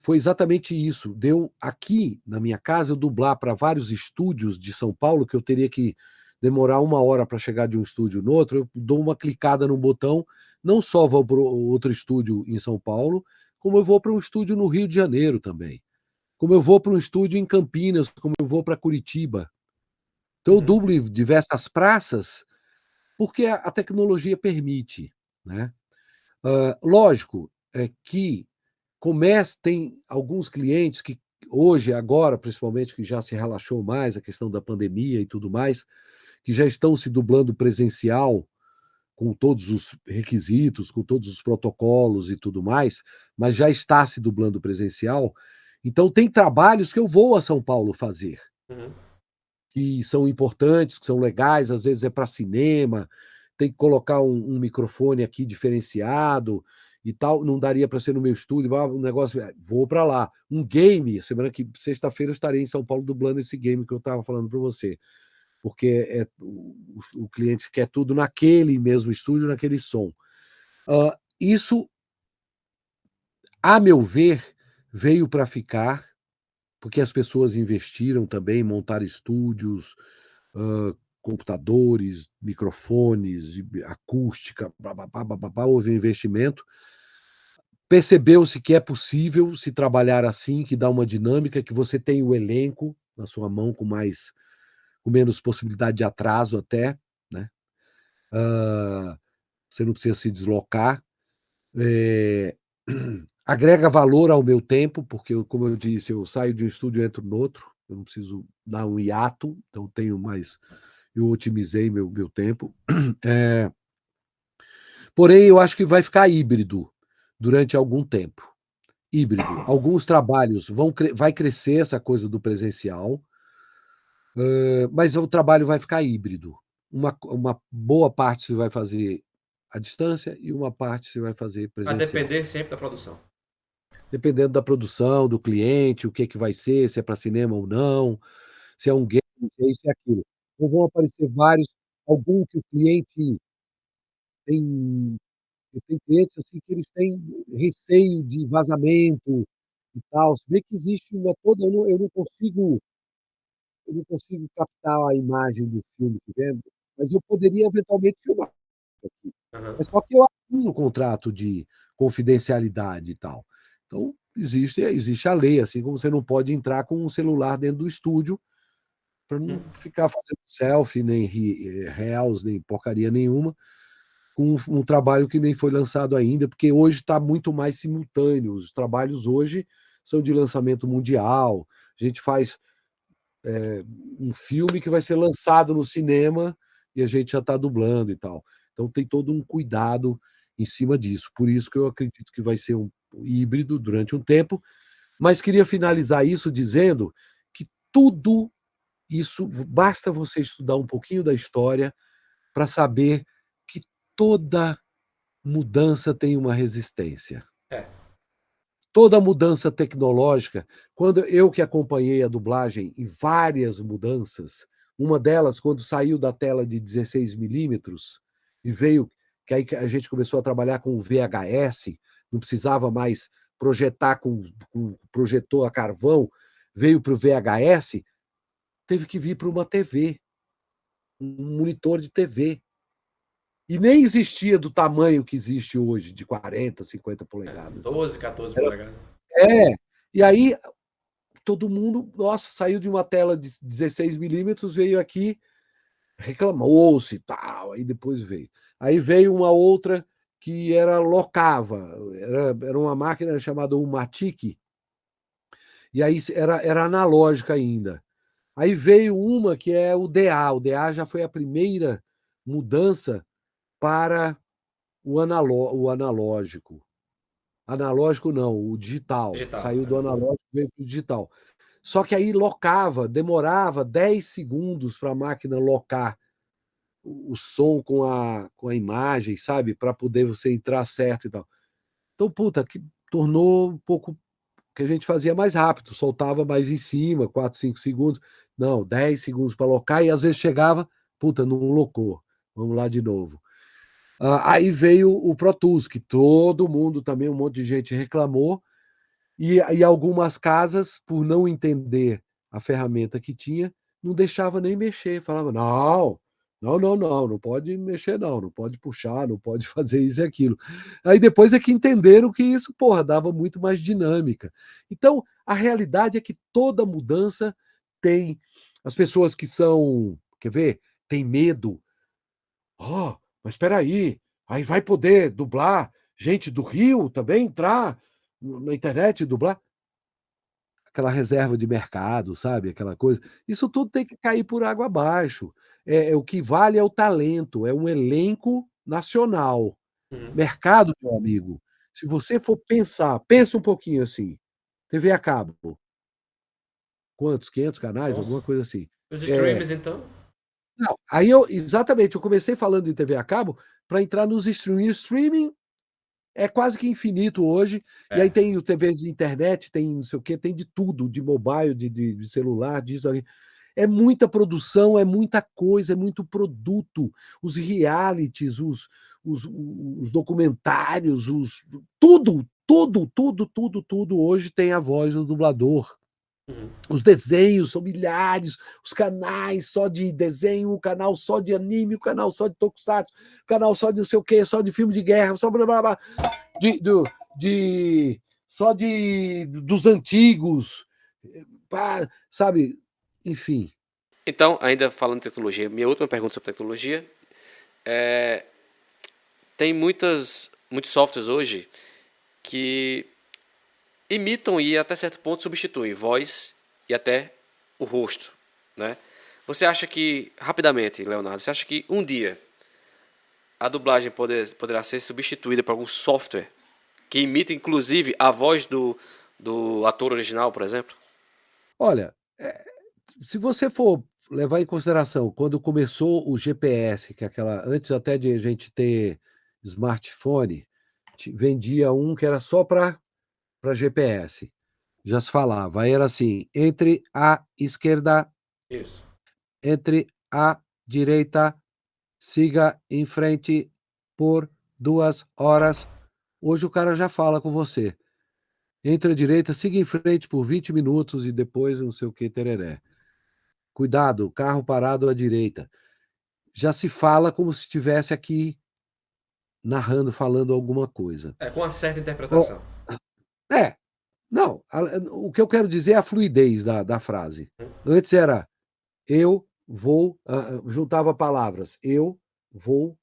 foi exatamente isso. Deu aqui na minha casa eu dublar para vários estúdios de São Paulo, que eu teria que demorar 1 hora para chegar de um estúdio no outro. Eu dou uma clicada no botão, não só vou para outro estúdio em São Paulo, como eu vou para um estúdio no Rio de Janeiro também. Como eu vou para um estúdio em Campinas, como eu vou para Curitiba. Então eu dublo em diversas praças, porque a tecnologia permite, né? Lógico que tem alguns clientes que hoje, agora, principalmente, que já se relaxou mais a questão da pandemia e tudo mais, que já estão se dublando presencial com todos os requisitos, com todos os protocolos e tudo mais, mas já está se dublando presencial. Então, tem trabalhos que eu vou a São Paulo fazer, Uhum. que são importantes, que são legais, às vezes é para cinema, tem que colocar um microfone aqui diferenciado e tal, não daria para ser no meu estúdio, um negócio, vou para lá. Um game, sexta-feira eu estarei em São Paulo dublando esse game que eu estava falando para você, porque o cliente quer tudo naquele mesmo estúdio, naquele som. Isso, a meu ver, veio para ficar, porque as pessoas investiram também, montaram estúdios, computadores, microfones, acústica, houve investimento. Percebeu-se que é possível se trabalhar assim, que dá uma dinâmica, que você tem o elenco na sua mão com menos possibilidade de atraso até, né? Você não precisa se deslocar. Agrega valor ao meu tempo, porque, como eu disse, eu saio de um estúdio e entro no outro, eu não preciso dar um hiato, então tenho mais. Eu otimizei meu tempo. Porém, eu acho que vai ficar híbrido durante algum tempo. Híbrido. Alguns trabalhos vai crescer essa coisa do presencial, mas o trabalho vai ficar híbrido. Uma boa parte você vai fazer à distância e uma parte você vai fazer Vai presencial. depender sempre da produção. Dependendo da produção, do cliente, o que vai ser, se é para cinema ou não, se é um game, se é isso e aquilo. Então vão aparecer vários, algum que o cliente tem, tem clientes assim que eles têm receio de vazamento e tal. Se vê que existe uma toda, eu não consigo captar a imagem do filme que vendo, mas eu poderia eventualmente filmar aqui. Aham. Mas só que eu assino um contrato de confidencialidade e tal. Então, existe a lei, assim como você não pode entrar com um celular dentro do estúdio para não ficar fazendo selfie, nem reels, nem porcaria nenhuma, com um trabalho que nem foi lançado ainda, porque hoje está muito mais simultâneo. Os trabalhos hoje são de lançamento mundial. A gente faz um filme que vai ser lançado no cinema e a gente já está dublando e tal. Então tem todo um cuidado em cima disso. Por isso que eu acredito que vai ser um híbrido durante um tempo, mas queria finalizar isso dizendo que tudo isso, basta você estudar um pouquinho da história para saber que toda mudança tem uma resistência. É. Toda mudança tecnológica, quando eu que acompanhei a dublagem em várias mudanças, uma delas quando saiu da tela de 16 milímetros e veio, que aí a gente começou a trabalhar com o VHS, não precisava mais projetar com projetor a carvão, veio para o VHS, teve que vir para uma TV, um monitor de TV. E nem existia do tamanho que existe hoje, de 40, 50 polegadas. 12, 14 polegadas. E aí todo mundo, nossa, saiu de uma tela de 16 milímetros, veio aqui, reclamou-se e tal, aí depois veio. Aí veio uma outra que era locava, era uma máquina chamada Umatic, e aí era analógica ainda. Aí veio uma que é o DA já foi a primeira mudança para o analógico. Analógico não, o digital. Saiu do analógico e veio para o digital. Só que aí demorava 10 segundos para a máquina locar o som com a imagem, sabe? Para poder você entrar certo e tal. Então, puta, que tornou um pouco que a gente fazia mais rápido, soltava mais em cima, 4, 5 segundos. Não, 10 segundos para locar e às vezes chegava, puta, não locou. Vamos lá de novo. Aí veio o Pro Tools, que todo mundo também, um monte de gente reclamou, e algumas casas, por não entender a ferramenta que tinha, não deixava nem mexer. Falava, não pode mexer não pode puxar, não pode fazer isso e aquilo. Aí depois é que entenderam que isso, porra, dava muito mais dinâmica. Então, a realidade é que toda mudança tem as pessoas que são, quer ver, tem medo. Mas espera aí vai poder dublar gente do Rio também entrar na internet e dublar? Aquela reserva de mercado, sabe? Aquela coisa. Isso tudo tem que cair por água abaixo. O que vale é o talento, é um elenco, nacional. Mercado, meu amigo, se você for pensar, pensa um pouquinho assim, TV a cabo, quantos? 500 canais? Nossa. Alguma coisa assim. Os streamers, então? Não, exatamente, eu comecei falando de TV a cabo para entrar nos streaming. O streaming é quase que infinito hoje, e aí tem o TVs de internet, tem não sei o quê, tem de tudo, de mobile, de celular, disso ali. É muita produção, é muita coisa, é muito produto. Os realities, os documentários, tudo hoje tem a voz do dublador. Os desenhos são milhares, os canais só de desenho, o canal só de anime, o canal só de tokusatsu, o canal só de não sei o quê, só de filme de guerra, só blá, blá, blá, só dos antigos, sabe? Enfim. Então, ainda falando de tecnologia, minha última pergunta sobre tecnologia tem muitos softwares hoje que imitam e até certo ponto substituem voz e até o rosto, né? Você acha que, rapidamente, Leonardo, você acha que um dia a dublagem poderá ser substituída por algum software que imita inclusive a voz do ator original, por exemplo? Olha, se você for levar em consideração quando começou o GPS, que é antes até de a gente ter smartphone, vendia um que era só para GPS. Já se falava, aí era assim, entre a esquerda, Isso. entre a direita, siga em frente por 2 horas. Hoje o cara já fala com você. Entre a direita, siga em frente por 20 minutos e depois não sei o que, tereré. Cuidado, carro parado à direita. Já se fala como se estivesse aqui narrando, falando alguma coisa. Com uma certa interpretação. Não, o que eu quero dizer é a fluidez da frase. Antes era eu vou, juntava palavras, eu vou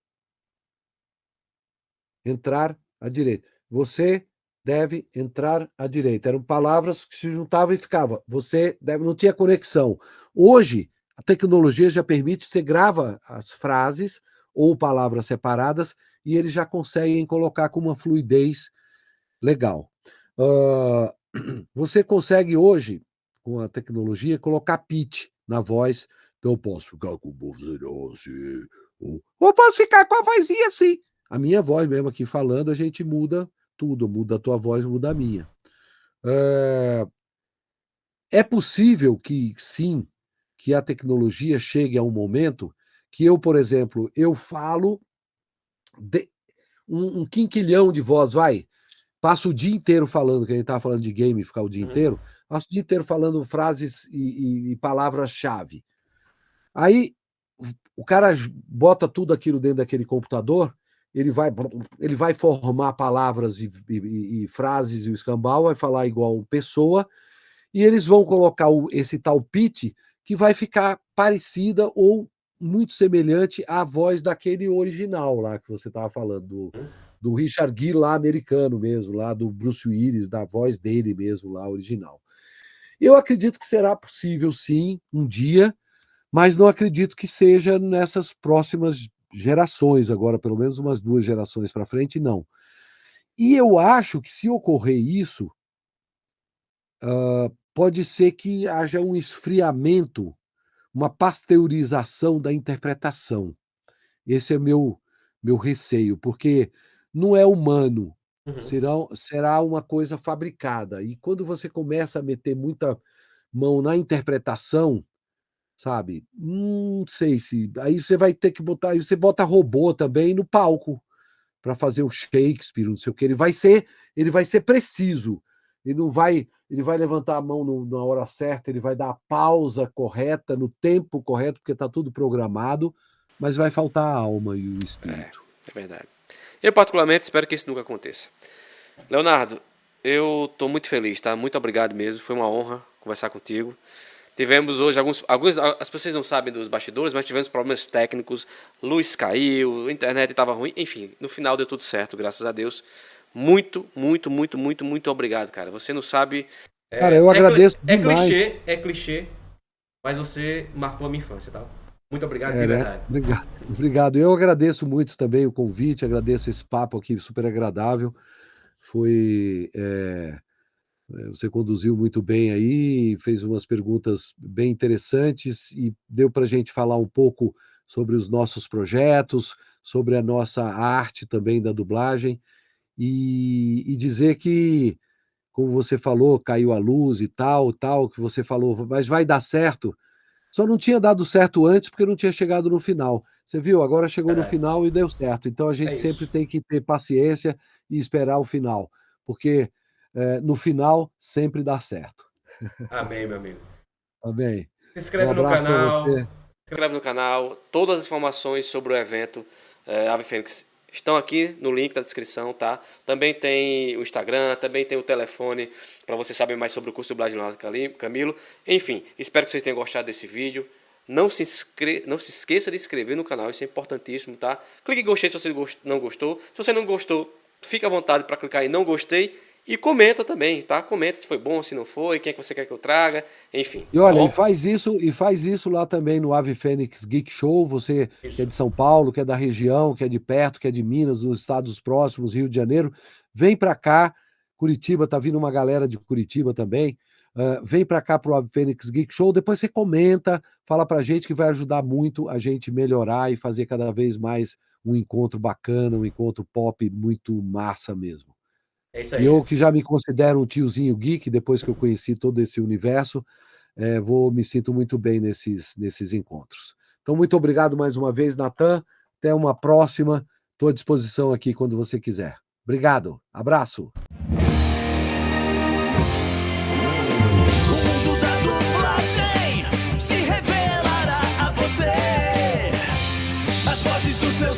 entrar à direita. Você deve entrar à direita. Eram palavras que se juntavam e ficava. Você deve, não tinha conexão. Hoje, a tecnologia já permite, você grava as frases ou palavras separadas e eles já conseguem colocar com uma fluidez legal. Você consegue hoje, com a tecnologia, colocar pitch na voz. Então, eu posso ficar com vozeirão assim, ou posso ficar com a vozinha assim. A minha voz mesmo aqui falando, a gente muda tudo. Muda a tua voz, muda a minha. É possível que, sim, que a tecnologia chegue a um momento que eu, por exemplo, eu falo um quinquilhão de voz, passo o dia inteiro falando, que a gente estava falando de game, ficar o dia inteiro, passo o dia inteiro falando frases e palavras-chave. Aí o cara bota tudo aquilo dentro daquele computador, ele vai formar palavras e frases e o escambau, vai falar igual pessoa, e eles vão colocar esse tal pitch que vai ficar parecida ou muito semelhante à voz daquele original lá que você estava falando, do Richard Gere lá, americano mesmo, lá do Bruce Willis, da voz dele mesmo lá, original. Eu acredito que será possível, sim, um dia, mas não acredito que seja nessas próximas gerações, agora pelo menos umas 2 gerações para frente, não. E eu acho que se ocorrer isso, pode ser que haja um esfriamento, uma pasteurização da interpretação. Esse é meu receio, porque não é humano, será uma coisa fabricada. E quando você começa a meter muita mão na interpretação, sabe? Não sei se. Aí você vai ter que botar. Aí você bota robô também no palco para fazer o Shakespeare, não sei o que. Ele vai ser preciso. Ele vai levantar a mão na hora certa, ele vai dar a pausa correta, no tempo correto, porque está tudo programado, mas vai faltar a alma e o espírito. É verdade. Eu, particularmente, espero que isso nunca aconteça. Leonardo, eu estou muito feliz, tá? Muito obrigado mesmo. Foi uma honra conversar contigo. Tivemos hoje alguns. As pessoas não sabem dos bastidores, mas tivemos problemas técnicos. Luz caiu, a internet estava ruim. Enfim, no final deu tudo certo, graças a Deus. Muito obrigado, cara. Você não sabe. Cara, eu agradeço demais. É clichê, mas você marcou a minha infância, tá? Muito obrigado de Né? verdade. Obrigado. Eu agradeço muito também o convite, agradeço esse papo aqui super agradável. Foi. Você conduziu muito bem aí, fez umas perguntas bem interessantes e deu para a gente falar um pouco sobre os nossos projetos, sobre a nossa arte também da dublagem e dizer que, como você falou, caiu a luz e tal, que você falou, mas vai dar certo. Só não tinha dado certo antes porque não tinha chegado no final. Você viu? Agora chegou no final e deu certo. Então a gente sempre isso. tem que ter paciência e esperar o final, porque no final sempre dá certo. Amém, meu amigo. Tá bem? Se inscreve no abraço para canal. você. Se inscreve no canal. Todas as informações sobre o evento Ave Fênix estão aqui no link da descrição, tá? Também tem o Instagram, também tem o telefone para você saber mais sobre o curso de dublagem lá do Camilo. Enfim, espero que vocês tenham gostado desse vídeo. Não se esqueça de se inscrever no canal, isso é importantíssimo, tá? Clique em gostei se você não gostou. Se você não gostou, fique à vontade para clicar em não gostei. E comenta também, tá? Comenta se foi bom, se não foi, quem é que você quer que eu traga, enfim. E olha, tá e faz isso lá também no Ave Fênix Geek Show, você que é de São Paulo, que é da região, que é de perto, que é de Minas, nos estados próximos, Rio de Janeiro, vem para cá, Curitiba, tá vindo uma galera de Curitiba também, vem para cá pro Ave Fênix Geek Show, depois você comenta, fala pra gente que vai ajudar muito a gente melhorar e fazer cada vez mais um encontro bacana, um encontro pop muito massa mesmo. É isso E aí. eu que já me considero um tiozinho geek, depois que eu conheci todo esse universo, me sinto muito bem nesses encontros. Então, muito obrigado mais uma vez, Natan. Até uma próxima. Estou à disposição aqui quando você quiser. Obrigado. Abraço. O mundo da dublagem se revelará a você. As vozes dos seus